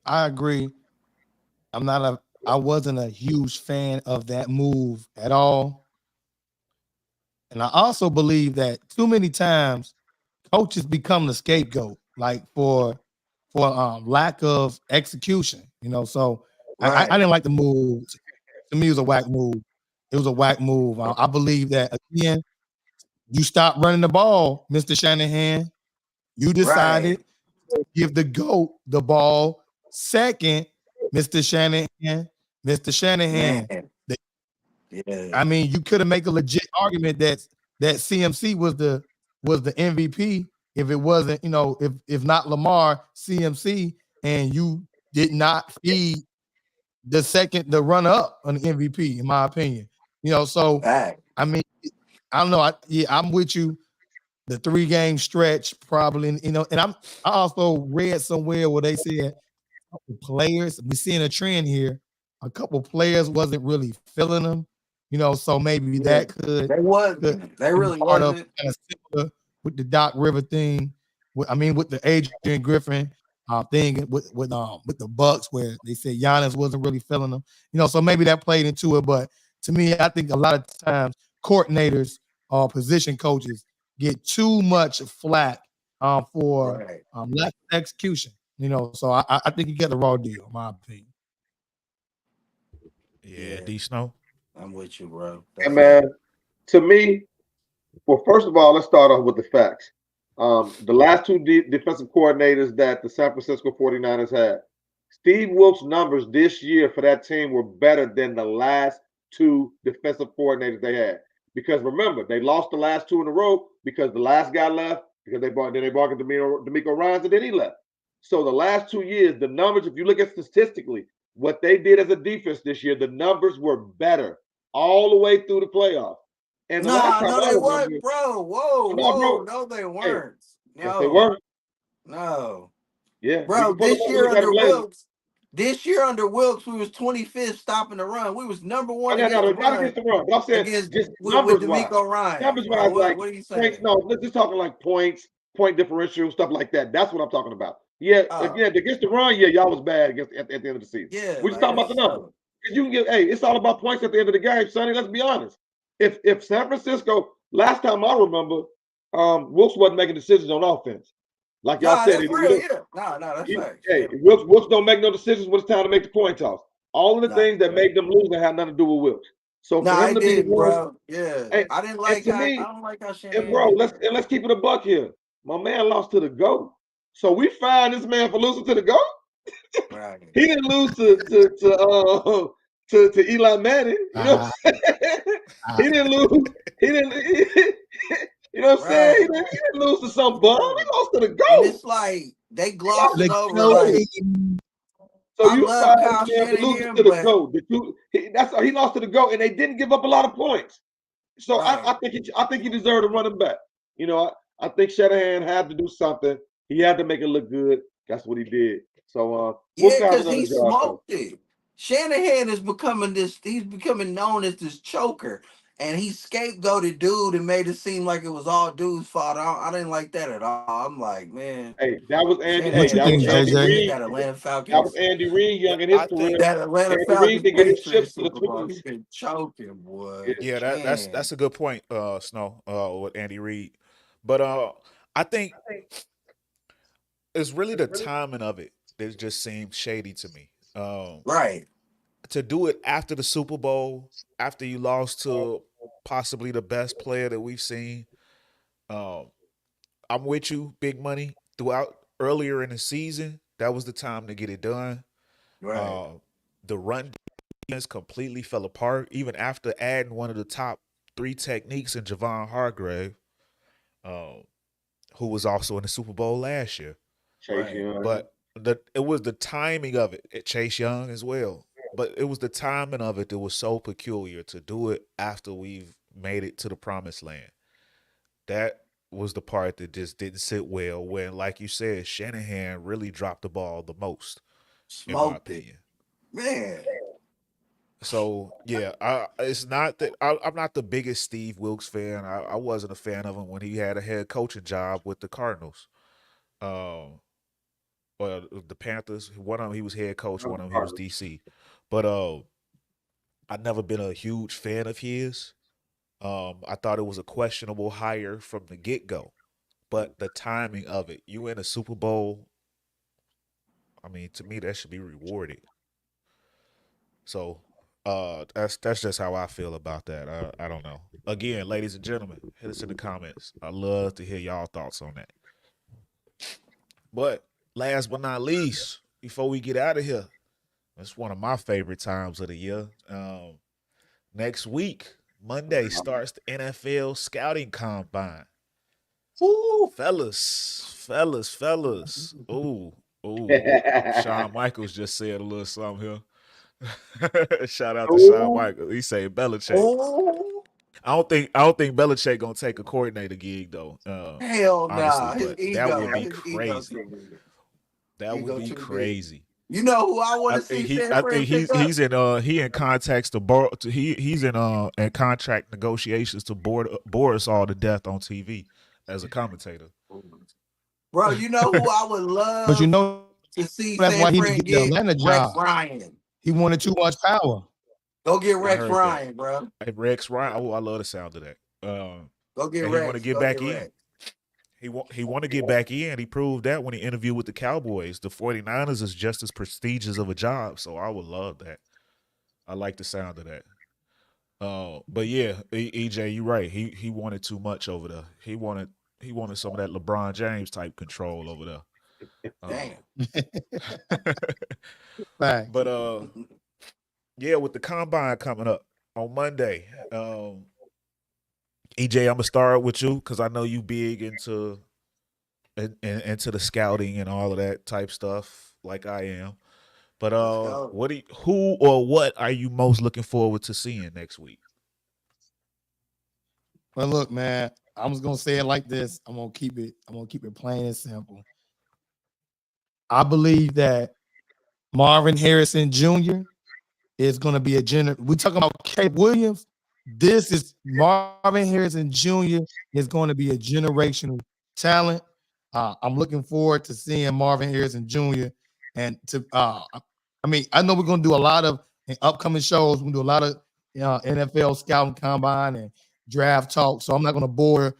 S3: I agree. I wasn't a huge fan of that move at all. And I also believe that too many times coaches become the scapegoat, like for lack of execution. So I
S4: Right,
S3: didn't like the move. To me, it was a whack move. It was a whack move. I believe that again, you stop running the ball, Mr. Shanahan. You
S4: right,
S3: decided to give the GOAT the ball second, Mr. Shanahan. Mr. Shanahan.
S4: man. Yeah,
S3: I mean, you could have made a legit argument that CMC was the MVP if it wasn't, if not Lamar, CMC, and you did not feed the runner up on the MVP, in my opinion. So
S4: fact.
S3: I mean, I don't know. I'm with you. The 3-game stretch, probably, and I also read somewhere where they said players, we're seeing a trend here. A couple players wasn't really feeling them, so maybe
S4: Yeah,
S3: that could
S4: they wasn't. They
S3: be
S4: really
S3: part of
S4: wasn't.
S3: kind of similar with the Doc River thing. With the Adrian Griffin thing with the Bucks, where they said Giannis wasn't really feeling them, so maybe that played into it. But to me, I think a lot of times coordinators or position coaches get too much flack for
S4: Right.
S3: lack of execution. So I think you get the raw deal, in my opinion.
S1: Yeah,
S4: Yeah,
S1: D Snow.
S4: I'm with you, bro.
S2: And
S4: That's
S2: man,
S4: it.
S2: to me, well, first of all, let's start off with the facts. The last two defensive coordinators that the San Francisco 49ers had, Steve Wilkes' numbers this year for that team were better than the last two defensive coordinators they had. Because remember, they lost the last 2 in a row because the last guy left, because they brought in D'Amico Ryans, and then he left. So the last 2 years, the numbers, if you look at statistically, what they did as a defense this year, the numbers were better all the way through the playoffs. And the last
S4: Nah,
S2: time
S4: no,
S2: I
S4: they
S2: remember,
S4: weren't, bro. Whoa,
S2: no,
S4: whoa,
S2: bro.
S4: no, they
S2: Hey,
S4: weren't.
S2: yes, they
S4: No,
S2: were.
S4: no,
S2: Yeah, we
S4: bro.
S2: can pull them
S4: This
S2: up and
S4: year
S2: look at
S4: under
S2: them later.
S4: Wilkes, we was 25th stopping the run. We was number
S2: Oh,
S4: one
S2: no,
S4: against the
S2: no, not
S4: run
S2: against the run. But I'm saying
S4: against
S2: just
S4: with
S2: numbers wise.
S4: D'Amico Ryan,
S2: Numbers
S4: bro.
S2: wise, like
S4: What are you
S2: points.
S4: saying?
S2: No, let's just talking like points, point differential, stuff like that. That's what I'm talking about. Yeah,
S4: Oh,
S2: again, against the run, yeah, y'all was bad at the end of the season.
S4: yeah,
S2: We're just
S4: like
S2: talking
S4: that's
S2: about the numbers.
S4: so.
S2: Because you can get, hey, it's all about points at the end of the game, Sonny. Let's be honest. If San Francisco, last time I remember, Wilkes wasn't making decisions on offense. Like y'all
S4: Nah,
S2: said,
S4: that's real. Yeah, nah, that's facts.
S2: hey,
S4: Yeah,
S2: Wilkes don't make no decisions when it's time to make the coin toss. All of the
S4: nah,
S2: things that made them lose that had nothing to do with Wilkes. So for
S4: nah,
S2: him
S4: I
S2: to be the
S4: didn't,
S2: one,
S4: bro. Yeah,
S2: hey,
S4: I didn't
S2: and
S4: like
S2: to
S4: how
S2: me,
S4: I don't like how
S2: and
S4: Shanahan
S2: bro,
S4: did
S2: let's
S4: that.
S2: and let's keep it a buck here. My man lost to the GOAT. So we find this man for losing to the GOAT.
S4: Right.
S2: He didn't lose to to Eli Manning. You know what I'm saying? He didn't lose. He didn't. You know what I'm saying? He didn't lose to some bum. He lost to the GOAT.
S4: And it's like they glossed it over. Like,
S2: so
S4: I
S2: you
S4: love Kyle
S2: losing
S4: Shanahan,
S2: to the
S4: but
S2: GOAT. That's how he lost to the GOAT, and they didn't give up a lot of points. So
S4: right.
S2: I think he deserved a running back. You know, I think Shanahan had to do something. He had to make it look good. That's what he did. So
S4: yeah, because he smoked it. Shanahan is becoming this. He's becoming known as this choker, and he scapegoated dude and made it seem like it was all dude's fault. I didn't like that at all. I'm like, man,
S2: hey, that was Andy.
S4: Shanahan
S2: Hey, that was Andy Reid.
S4: that Atlanta Falcons.
S2: That was Andy Reid, young in his career.
S4: That Atlanta
S2: Andy
S4: Falcons
S2: Reid didn't get his chips to the
S4: Super Bowl.
S2: 20s.
S4: He's been choking, boy.
S1: Yeah, that's a good point, Snow, with Andy Reid. But I think it's really the timing of it that just seemed shady to me.
S4: Right.
S1: To do it after the Super Bowl, after you lost to possibly the best player that we've seen. I'm with you, Big Money. Throughout earlier in the season, that was the time to get it done.
S4: Right.
S1: The run defense completely fell apart, even after adding one of the top 3 techniques in 𝑗'Von Hargrave, who was also in the Super Bowl last year.
S2: Chase Young.
S1: But it was the timing of it. Chase Young as well. But it was the timing of it that was so peculiar to do it after we've made it to the promised land. That was the part that just didn't sit well when, like you said, Shanahan really dropped the ball the most, in my opinion.
S4: Man.
S1: So, yeah, it's not that I'm not the biggest Steve Wilkes fan. I wasn't a fan of him when he had a head coaching job with the Cardinals. Or the Panthers. One of them he was head coach, one of them he was DC. But I've never been a huge fan of his. I thought it was a questionable hire from the get-go. But the timing of it, you in a Super Bowl, I mean, to me, that should be rewarded. So that's just how I feel about that. I don't know. Again, ladies and gentlemen, hit us in the comments. I love to hear y'all thoughts on that. But last but not least, before we get out of here, it's one of my favorite times of the year. Next week, Monday, starts the NFL scouting combine. Ooh, fellas. Ooh. Shawn Michaels just said a little something here. Shout out to Shawn Michaels. He said Belichick.
S4: Ooh.
S1: I don't think Belichick gonna take a coordinator gig though.
S4: Hell
S1: honestly,
S4: nah.
S1: but that would be crazy. That would be crazy.
S4: You know who I want to see?
S1: I think he's in contacts he's in contract negotiations to bore us all to death on TV as a commentator.
S4: Bro, you know who I would love
S3: But you know
S4: to see
S3: that's
S4: San
S3: why he
S4: Fran
S3: didn't get the Atlanta
S4: Rex
S3: job.
S4: Ryan.
S3: He wanted too much power.
S4: Go get Rex Ryan, bro.
S1: Hey, Rex Ryan. Oh, I love the sound of that.
S4: Go get Rex.
S1: He want to get back in. He want to get back in. He proved that when he interviewed with the Cowboys. The 49ers is just as prestigious of a job, so I would love that. I like the sound of that. But yeah, EJ, you're right. He wanted too much over there. He wanted some of that LeBron James type control over there.
S4: Damn.
S1: But yeah, with the combine coming up on Monday, EJ, I'm gonna start with you because I know you big into the scouting and all of that type stuff, like I am. But who or what are you most looking forward to seeing next week?
S3: Well, look, man, I'm just gonna say it like this. I'm gonna keep it plain and simple. I believe that Marvin Harrison Jr. is gonna be we talking about Caleb Williams. This is Marvin Harrison Jr. is going to be a generational talent. I'm looking forward to seeing Marvin Harrison Jr. and to I mean, I know we're gonna do a lot of upcoming shows. We're gonna do a lot of NFL scouting combine and draft talk. So I'm not gonna bore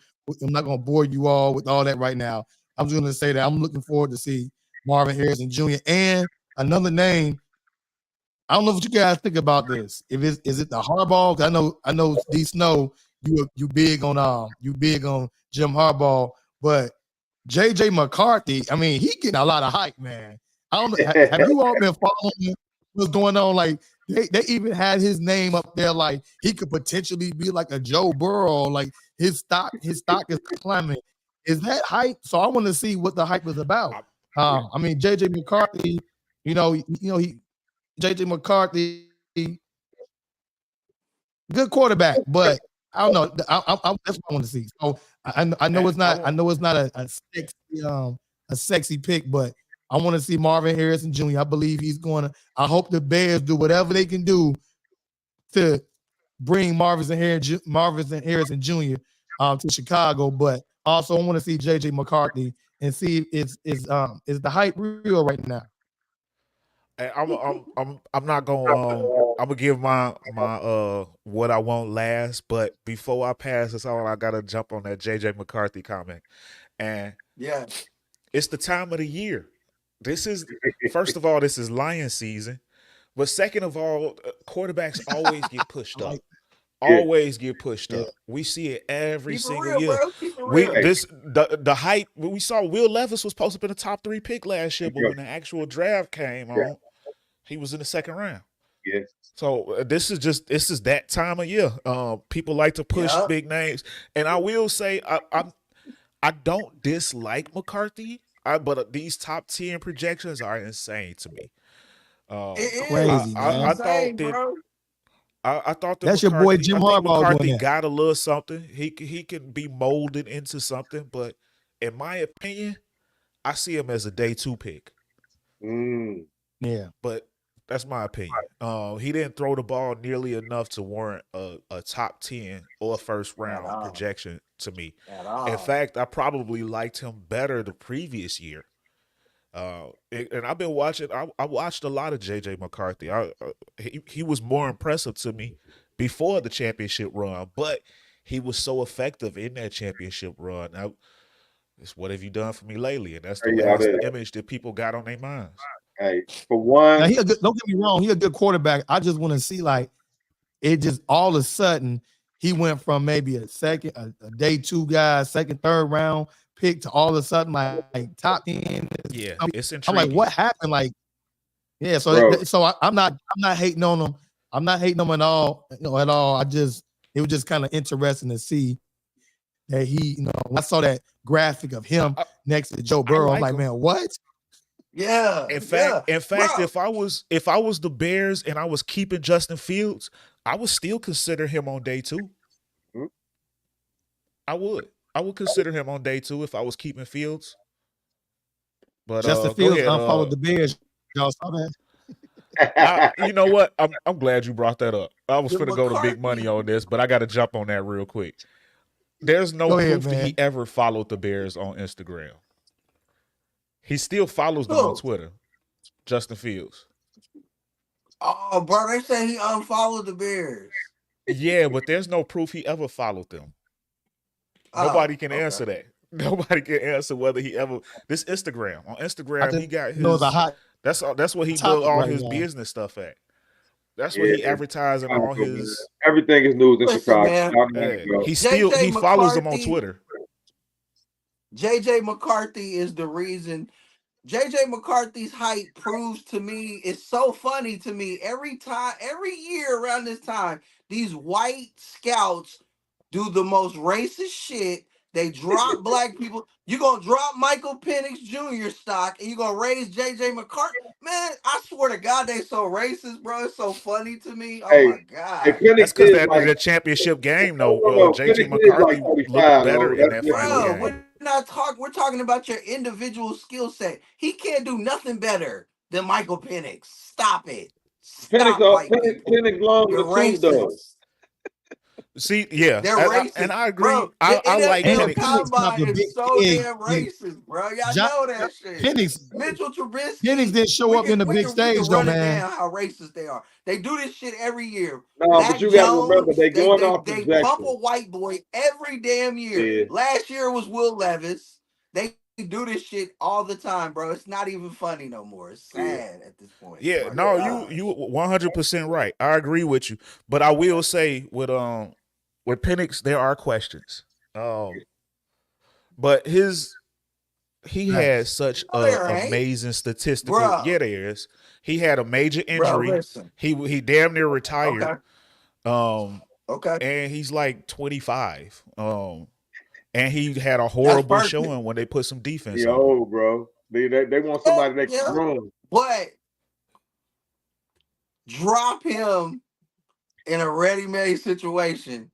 S3: you all with all that right now. I'm just gonna say that I'm looking forward to see Marvin Harrison Jr. and another name. I don't know what you guys think about this. Is it the Harbaugh? I know D Snow, you big on Jim Harbaugh, but JJ McCarthy, I mean, he getting a lot of hype, man. I don't know. Have you all been following what's going on? Like they even had his name up there like he could potentially be like a Joe Burrow. Like his stock is climbing. Is that hype? So I want to see what the hype is about. I mean, JJ McCarthy, he JJ McCarthy, good quarterback, but I don't know. That's what I want to see. So I know it's not. I know it's not a sexy pick, but I want to see Marvin Harrison Jr. I believe he's going to. I hope the Bears do whatever they can do to bring Marvin Harrison Jr. To Chicago. But also, I want to see JJ McCarthy and see if is the hype real right now.
S1: I'm not gonna I'm gonna give my what I want last, but before I pass this on, I gotta jump on that JJ McCarthy comment. And
S4: Yeah.
S1: it's the time of the year. This is first of all, this is Lion season. But second of all, quarterbacks always get pushed up. Always get pushed up. We see it every single year.
S4: Bro. Keep it real.
S1: The hype we saw. Will Levis was supposed to be the top 3 pick last year, but when the actual draft came on, he was in the second round.
S2: Yes.
S1: So this is that time of year. People like to push big names, and I will say I don't dislike McCarthy, but these top 10 projections are insane to me.
S3: Crazy, man.
S1: I thought that
S3: that's your boy Jim Harbaugh.
S1: McCarthy got a little something. He can be molded into something, but in my opinion, I see him as a day 2 pick.
S3: Yeah,
S1: but that's my opinion. He didn't throw the ball nearly enough to warrant a top 10 or first round projection to me. In fact, I probably liked him better the previous year. And I've been watching. I watched a lot of JJ McCarthy. He was more impressive to me before the championship run, but he was so effective in that championship run. It's what have you done for me lately? And that's the last image that people got on their minds.
S2: Hey, for one,
S3: now, don't get me wrong. He's a good quarterback. I just want to see it just all of a sudden he went from maybe a day 2 guy, second, third round pick to all of a sudden like top 10.
S1: Yeah, it's intriguing.
S3: I'm like, what happened? Like, yeah. So I'm not hating on him. I'm not hating him at all. At all. It was just kind of interesting to see that he. When I saw that graphic of him next to Joe Burrow, I'm like, man, what?
S4: Yeah.
S1: In fact, if I was the Bears and I was keeping Justin Fields, I would still consider him on day 2. I would consider him on day 2 if I was keeping Fields. But
S3: Justin Fields unfollowed the Bears. Y'all saw
S1: that? You know what? I'm glad you brought that up. I was finna go to big money on this, but I got to jump on that real quick. There's no proof that he ever followed the Bears on Instagram. He still follows them on Twitter. Justin Fields.
S4: Oh, bro, they say he unfollowed the Bears.
S1: Yeah, but there's no proof he ever followed them. Nobody can answer that. Nobody can answer whether he ever. This Instagram. On Instagram, he got his. That's what he does all his business stuff at. That's what he advertising all his.
S2: Everything is news in Chicago.
S1: He follows them on Twitter.
S4: JJ McCarthy is the reason. JJ McCarthy's hype proves to me, it's so funny to me. Every year around this time, these white scouts do the most racist shit. They drop black people. You're going to drop Michael Penix Jr. stock and you're going to raise JJ McCarthy. Man, I swear to God, they so racist, bro. It's so funny to me. Oh, my God.
S1: That's because that championship game, though. JJ McCarthy looked better in that final game.
S4: We're talking about your individual skill set. He can't do nothing better than Michael Penix. Stop it.
S2: Penix belongs to racist.
S1: See, yeah,
S4: they're racist,
S1: and I agree.
S4: Bro,
S1: I like
S4: Penix. Combine is so damn racist, bro. Y'all know that shit. Mitchell Trubisky.
S3: Penix didn't show up in the big stage, though, man.
S4: How racist they are. They do this shit every year.
S2: No, but you got to remember, they
S4: bump a white boy every damn year. Yeah. Last year it was Will Levis. They do this shit all the time, bro. It's not even funny no more. It's sad at this point.
S1: Yeah, you 100% right. I agree with you, but I will say with Penix there are questions. But he has such an amazing statistical.
S4: Bruh.
S1: Yeah, there is. He had a major
S4: Bro,
S1: injury.
S4: listen.
S1: He damn near retired.
S4: Okay.
S1: And he's like 25. And he had a
S4: That's
S1: horrible
S4: perfect.
S1: showing when they put some defense on him.
S2: Yo, bro. They want somebody that can run.
S4: But drop him in a ready-made situation.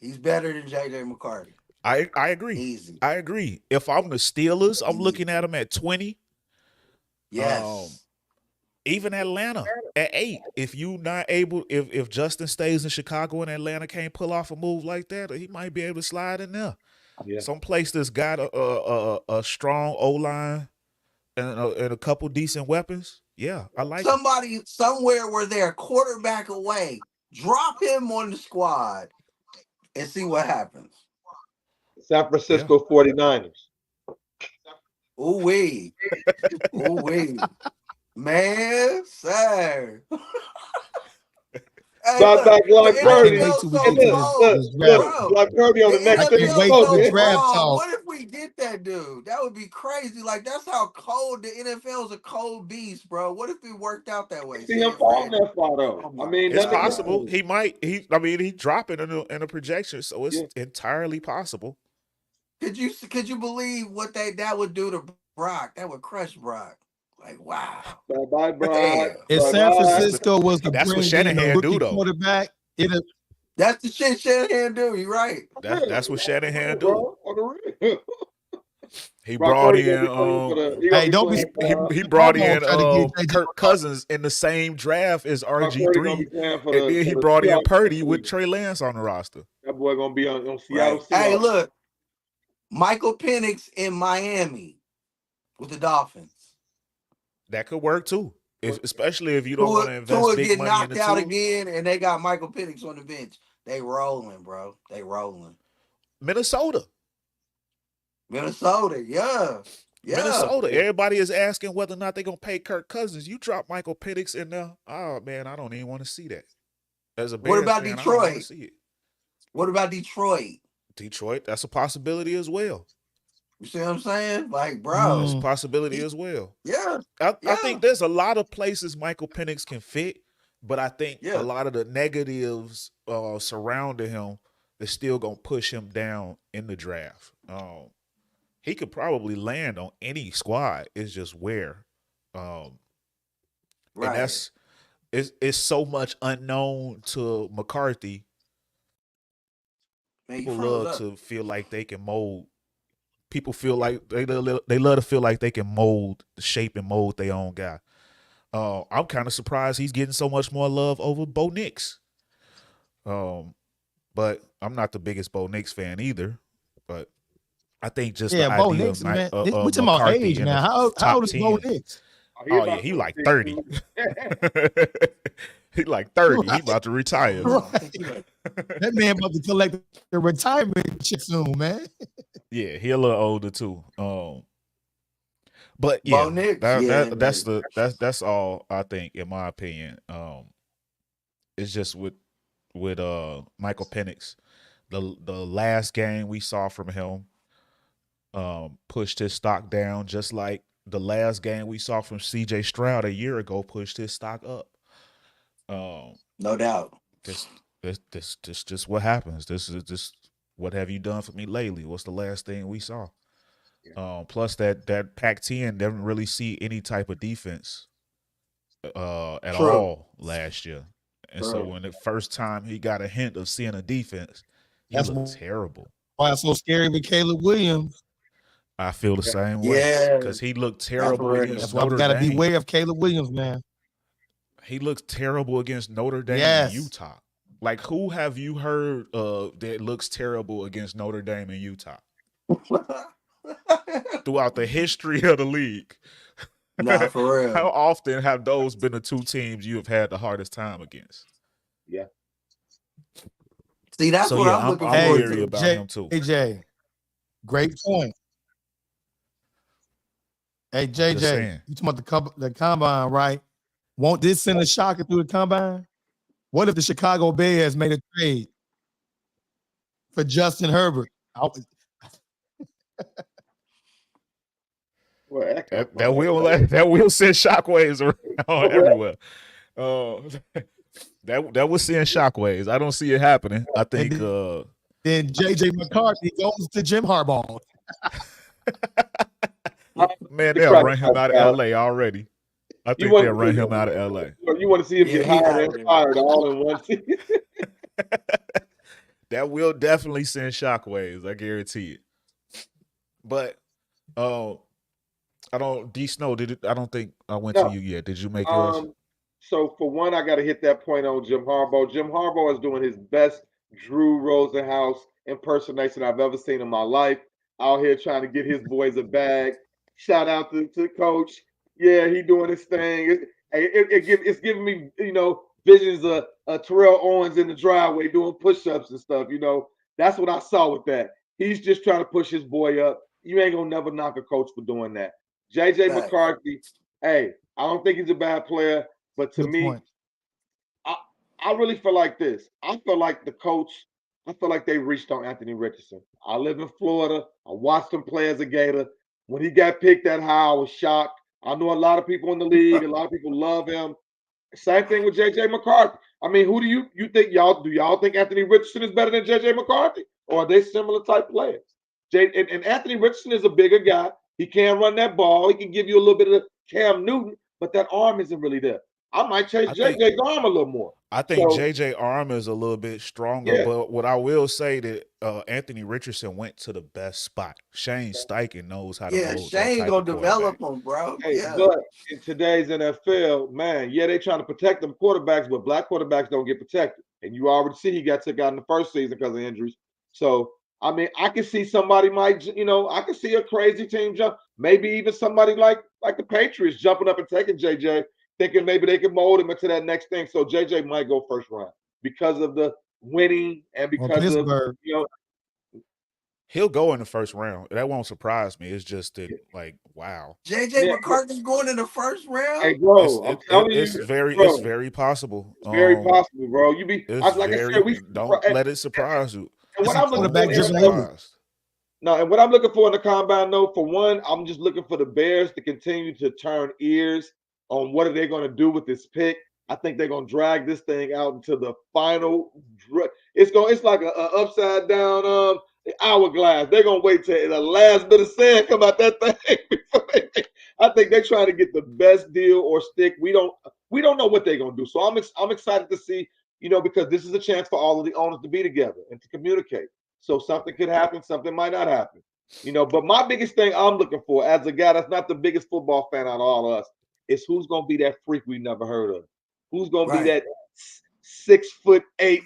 S4: He's better than J.J. McCarthy.
S1: I agree.
S4: Easy.
S1: I agree. If I'm the Steelers, I'm looking at him at 20.
S4: Yes.
S1: Even Atlanta at 8. If you not able, if Justin stays in Chicago and Atlanta can't pull off a move like that, he might be able to slide in there.
S2: Yeah.
S1: Some place that's got a strong O-line and a couple decent weapons. Yeah, I like
S4: somebody somewhere where they're a quarterback away. Drop him on the squad and see what happens.
S2: San Francisco 49ers.
S4: Ooh-wee. Ooh-wee. Man, sir. Hey,
S2: Like Purdy.
S4: Like
S2: Purdy on the next thing.
S3: The draft talk.
S4: What if we get that dude? That would be crazy. Like, that's how cold the NFL is, a cold beast, bro. What if it worked out that way?
S2: See him falling that far though. I mean,
S1: it's possible. He might. He dropping in a projection, so it's entirely possible.
S4: Could you believe what that would do to Brock? That would crush Brock. Like, wow.
S2: Bye, Brock.
S3: If San Francisco was the
S1: that's what Shanahan do though.
S3: Quarterback,
S4: that's the shit Shanahan do. You're right.
S1: That's what Shanahan do. He
S2: Brock
S1: brought
S2: Purdy
S1: in. He brought in Kirk Cousins in the same draft as RG3, and then he brought in Purdy with Trey Lance on the roster.
S2: That boy gonna be on Seattle.
S4: Right. Hey, look, Michael Penix in Miami with the Dolphins.
S1: That could work too, especially if you don't want to invest big money
S4: knocked
S1: in the
S4: out
S1: two.
S4: again, and they got Michael Penix on the bench. They rolling, bro. They rolling.
S1: Minnesota,
S4: yeah.
S1: Minnesota. Everybody is asking whether or not they're gonna pay Kirk Cousins. You drop Michael Penix in there. Oh man, I don't even want to see that. As a Bears
S4: what about
S1: fan,
S4: Detroit?
S1: I don't want to see it.
S4: What about Detroit?
S1: Detroit, that's a possibility as well.
S4: You see what I'm saying? Like, bro.
S1: It's a possibility as well.
S4: Yeah.
S1: I think there's a lot of places Michael Penix can fit, but I think a lot of the negatives surrounding him is still going to push him down in the draft. He could probably land on any squad. It's just where. And it's so much unknown to McCarthy.
S4: Man,
S1: people love to feel like they can mold. People feel like they love to feel like they can mold, shape and mold their own guy. I'm kind of surprised he's getting so much more love over Bo Nix. But I'm not the biggest Bo Nix fan either. But I think just the
S3: Bo
S1: idea
S3: Nix,
S1: of
S3: man.
S1: we
S3: talking about age now. How old is Bo Nix?
S1: Oh yeah, he like 30. He like 30. He about to retire.
S3: Right. That man about to collect the retirement shit soon, man.
S1: Yeah, he a little older too. But yeah, that's all I think, in my opinion. It's just with Michael Penix, the last game we saw from him pushed his stock down, just like the last game we saw from C.J. Stroud a year ago pushed his stock up.
S4: No doubt.
S1: This just what happens. This is just what have you done for me lately? What's the last thing we saw? Yeah. Plus that Pac-10 didn't really see any type of defense at all last year. And so when the first time he got a hint of seeing a defense, he looked terrible.
S3: Why it's so scary with Caleb Williams?
S1: I feel the same way. Because he looked terrible against Notre Dame.
S3: That's why we got to beware of Caleb Williams, man.
S1: He looks terrible against Notre Dame and Utah. Like, who have you heard that looks terrible against Notre Dame and Utah? Throughout the history of the league.
S4: Nah, for real.
S1: How often have those been the two teams you have had the hardest time against?
S2: Yeah.
S4: See, that's what I'm looking forward to.
S1: About him too.
S3: AJ, great point. Hey, JJ, you talking about the combine, right? Won't this send a shocker through the combine? What if the Chicago Bears made a trade for Justin Herbert?
S2: Well, echo.
S1: That will send shockwaves around everywhere. That will send shockwaves. I don't see it happening. I think
S3: then JJ McCarthy goes to Jim Harbaugh.
S1: Man, they'll run him out of LA already. I think they'll run him out of LA.
S2: You want to see him get hired and fired all in one season.
S1: That will definitely send shockwaves. I guarantee it. But I don't D Snow, I don't think I went to you yet. Did you make yours?
S2: So for one, I gotta hit that point on Jim Harbaugh. Jim Harbaugh is doing his best Drew Rosenhaus impersonation I've ever seen in my life. Out here trying to get his boys a bag. Shout out to Coach. Yeah, he doing his thing. It's giving me, visions of Terrell Owens in the driveway doing push-ups and stuff. That's what I saw with that. He's just trying to push his boy up. You ain't gonna never knock a coach for doing that. JJ McCarthy, hey, I don't think he's a bad player, but to me, I really feel like this. I feel like they reached on Anthony Richardson. I live in Florida. I watched him play as a Gator. When he got picked that high, I was shocked. I know a lot of people in the league. A lot of people love him. Same thing with JJ McCarthy. I mean, who do you think do y'all think Anthony Richardson is better than JJ McCarthy? Or are they similar type players? And Anthony Richardson is a bigger guy. He can run that ball. He can give you a little bit of Cam Newton, but that arm isn't really there. I might chase JJ's arm a little more.
S1: I think JJ arm is a little bit stronger, but what I will say that Anthony Richardson went to the best spot. Shane Steichen knows how to hold.
S4: Yeah, Shane gonna develop him, bro.
S2: Hey, but in today's NFL, man, they trying to protect them quarterbacks, but black quarterbacks don't get protected. And you already see he got took out in the first season because of injuries. So I mean, I can see somebody I can see a crazy team jump. Maybe even somebody like the Patriots jumping up and taking JJ, thinking maybe they can mold him into that next thing. So JJ might go first round because of the winning and because of
S1: he'll go in the first round. That won't surprise me. It's just that, wow.
S4: JJ McCarthy's going in the first round.
S2: Hey, bro, I'm telling you,
S1: it's very possible.
S2: It's very possible, bro.
S1: Don't let it surprise you.
S2: And what I'm looking for in the combine, though, for one, I'm just looking for the Bears to continue to turn ears on what are they going to do with this pick. I think they're going to drag this thing out into the final. It's like an upside down hourglass. They're going to wait till the last bit of sand come out that thing. I think they're trying to get the best deal or stick. We don't know what they're going to do. So I'm excited to see. Because this is a chance for all of the owners to be together and to communicate. So something could happen, something might not happen. But my biggest thing I'm looking for as a guy that's not the biggest football fan out of all of us is who's going to be that freak we never heard of. Who's going to be that 6'8",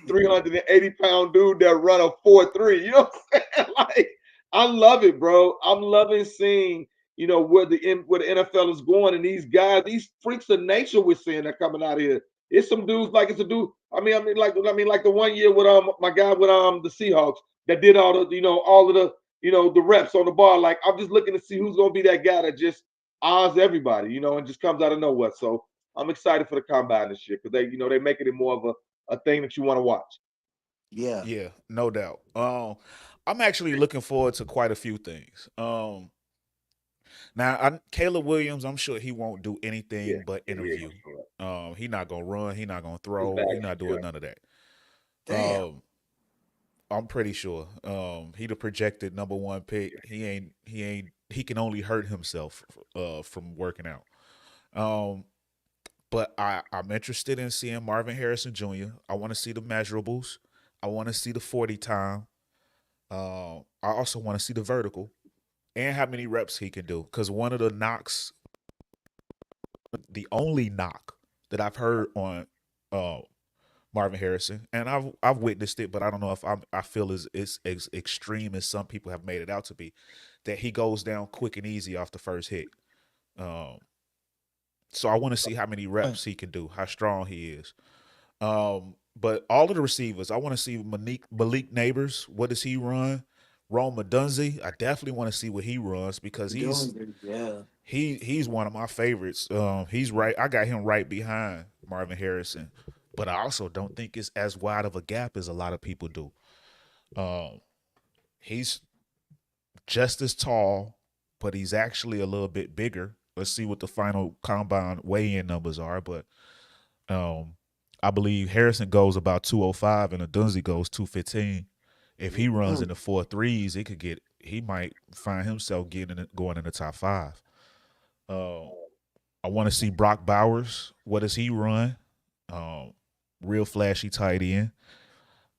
S2: 380-pound dude that run a 4.3? You know what I'm saying? I love it, bro. I'm loving seeing, where the NFL is going, and these guys, these freaks of nature we're seeing that coming out of here. It's some dudes it's a dude. I mean, like the 1 year with my guy with the Seahawks that did all of the the reps on the bar. Like, I'm just looking to see who's gonna be that guy that just awes everybody, and just comes out of nowhere. So I'm excited for the combine this year because they're making it more of a thing that you want to watch.
S1: Yeah, no doubt. I'm actually looking forward to quite a few things. Now, Caleb Williams, I'm sure he won't do anything but interview. He's not gonna run. He's not gonna throw. He's not doing none of that.
S4: Damn.
S1: I'm pretty sure. He the projected #1 pick. He can only hurt himself from working out. But I'm interested in seeing Marvin Harrison Jr. I want to see the measurables. I want to see the 40 time. I also want to see the vertical. And how many reps he can do. Because one of the knocks, the only knock that I've heard on Marvin Harrison, and I've witnessed it, but I don't know if I feel it's as extreme as some people have made it out to be, that he goes down quick and easy off the first hit. So I want to see how many reps he can do, how strong he is. But all of the receivers, I want to see Malik Neighbors. What does he run? Rome Odunze, I definitely want to see what he runs because he's one of my favorites. He's right. I got him right behind Marvin Harrison, but I also don't think it's as wide of a gap as a lot of people do. He's just as tall but he's actually a little bit bigger. Let's see what the final combine weigh-in numbers are. But I believe Harrison goes about 205 and Odunze goes 215. If he runs in the 4.3s, he might find himself going in the top 5. I want to see Brock Bowers. What does he run? Real flashy tight end.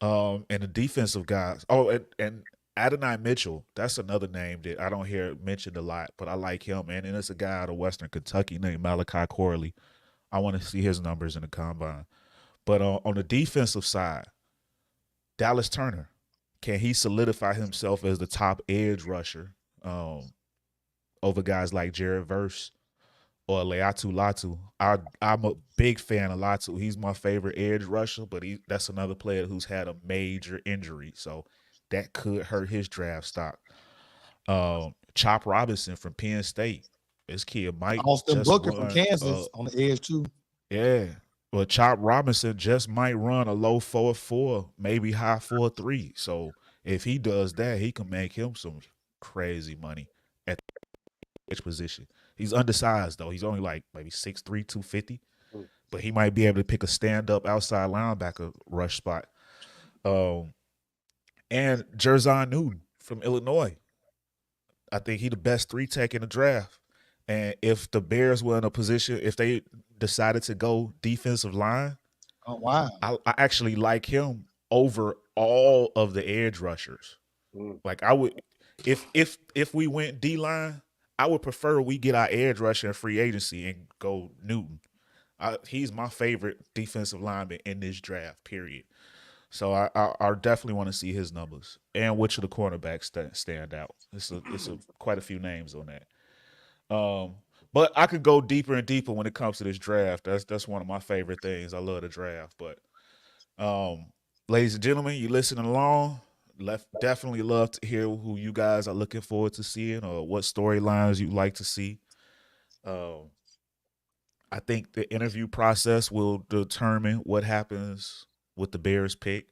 S1: And the defensive guys. Oh, and Adonai Mitchell. That's another name that I don't hear mentioned a lot, but I like him. And it's a guy out of Western Kentucky named Malachi Corley. I want to see his numbers in the combine. But on the defensive side, Dallas Turner. Can he solidify himself as the top edge rusher over guys like Jared Verse or Leatu Latu? I'm a big fan of Latu. He's my favorite edge rusher, but that's another player who's had a major injury, so that could hurt his draft stock. Chop Robinson from Penn State. This kid might
S3: Austin
S1: just
S3: Booker
S1: run,
S3: from Kansas on the edge too.
S1: Yeah. Well, Chop Robinson just might run a low 4.4, maybe high 4.3. So if he does that, he can make him some crazy money at the edge position. He's undersized, though. He's only like maybe 6'3", 250. But he might be able to pick a stand-up outside linebacker rush spot. And Jerzon Newton from Illinois. I think he's the best 3-tech in the draft. And if the Bears were in a position, if they decided to go defensive line,
S3: oh wow,
S1: I actually like him over all of the edge rushers. Like I would, if we went D line, I would prefer we get our edge rusher in free agency and go Newton. He's my favorite defensive lineman in this draft. Period. So I definitely want to see his numbers and which of the cornerbacks stand out. It's quite a few names on that. But I could go deeper and deeper when it comes to this draft. That's one of my favorite things. I love the draft. But ladies and gentlemen, you listening along, definitely love to hear who you guys are looking forward to seeing or what storylines you'd like to see. I think the interview process will determine what happens with the Bears pick.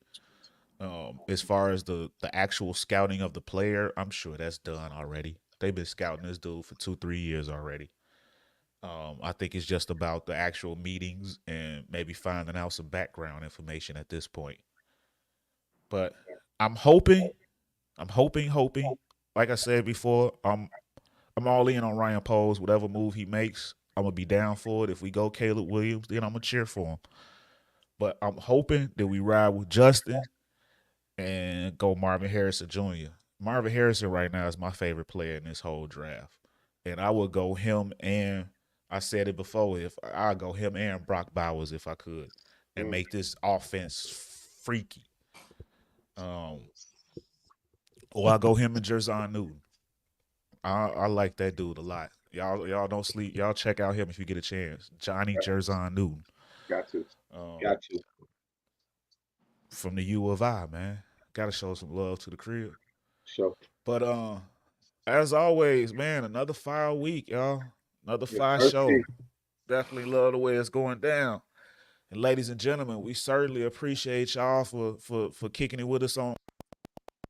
S1: As far as the actual scouting of the player, I'm sure that's done already. They've been scouting this dude for 2-3 years already. I think it's just about the actual meetings and maybe finding out some background information at this point. But I'm hoping. Like I said before, I'm all in on Ryan Poles. Whatever move he makes, I'm gonna be down for it. If we go Caleb Williams, then I'm gonna cheer for him. But I'm hoping that we ride with Justin and go Marvin Harrison Jr. Marvin Harrison right now is my favorite player in this whole draft. And I would go him and I said it before, I'd go him and Brock Bowers if I could and make this offense freaky. Or I go him and Jerzon Newton. I like that dude a lot. Y'all don't sleep. Y'all check out him if you get a chance. Johnny Jerzon Newton.
S2: Got to.
S1: From the U of I, man. Got to show some love to the crib.
S2: Sure.
S1: But as always, man, another fire week, y'all. Another fire show. Definitely love the way it's going down. And ladies and gentlemen, we certainly appreciate y'all for kicking it with us on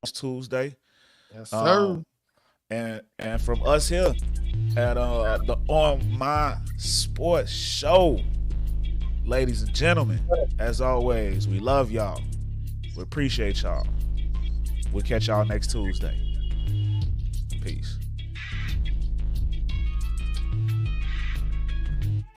S1: Tuesday.
S3: Yes, sir.
S1: And from us here at the On My Sports Show, ladies and gentlemen, as always, we love y'all. We appreciate y'all. We'll catch y'all next Tuesday. Peace.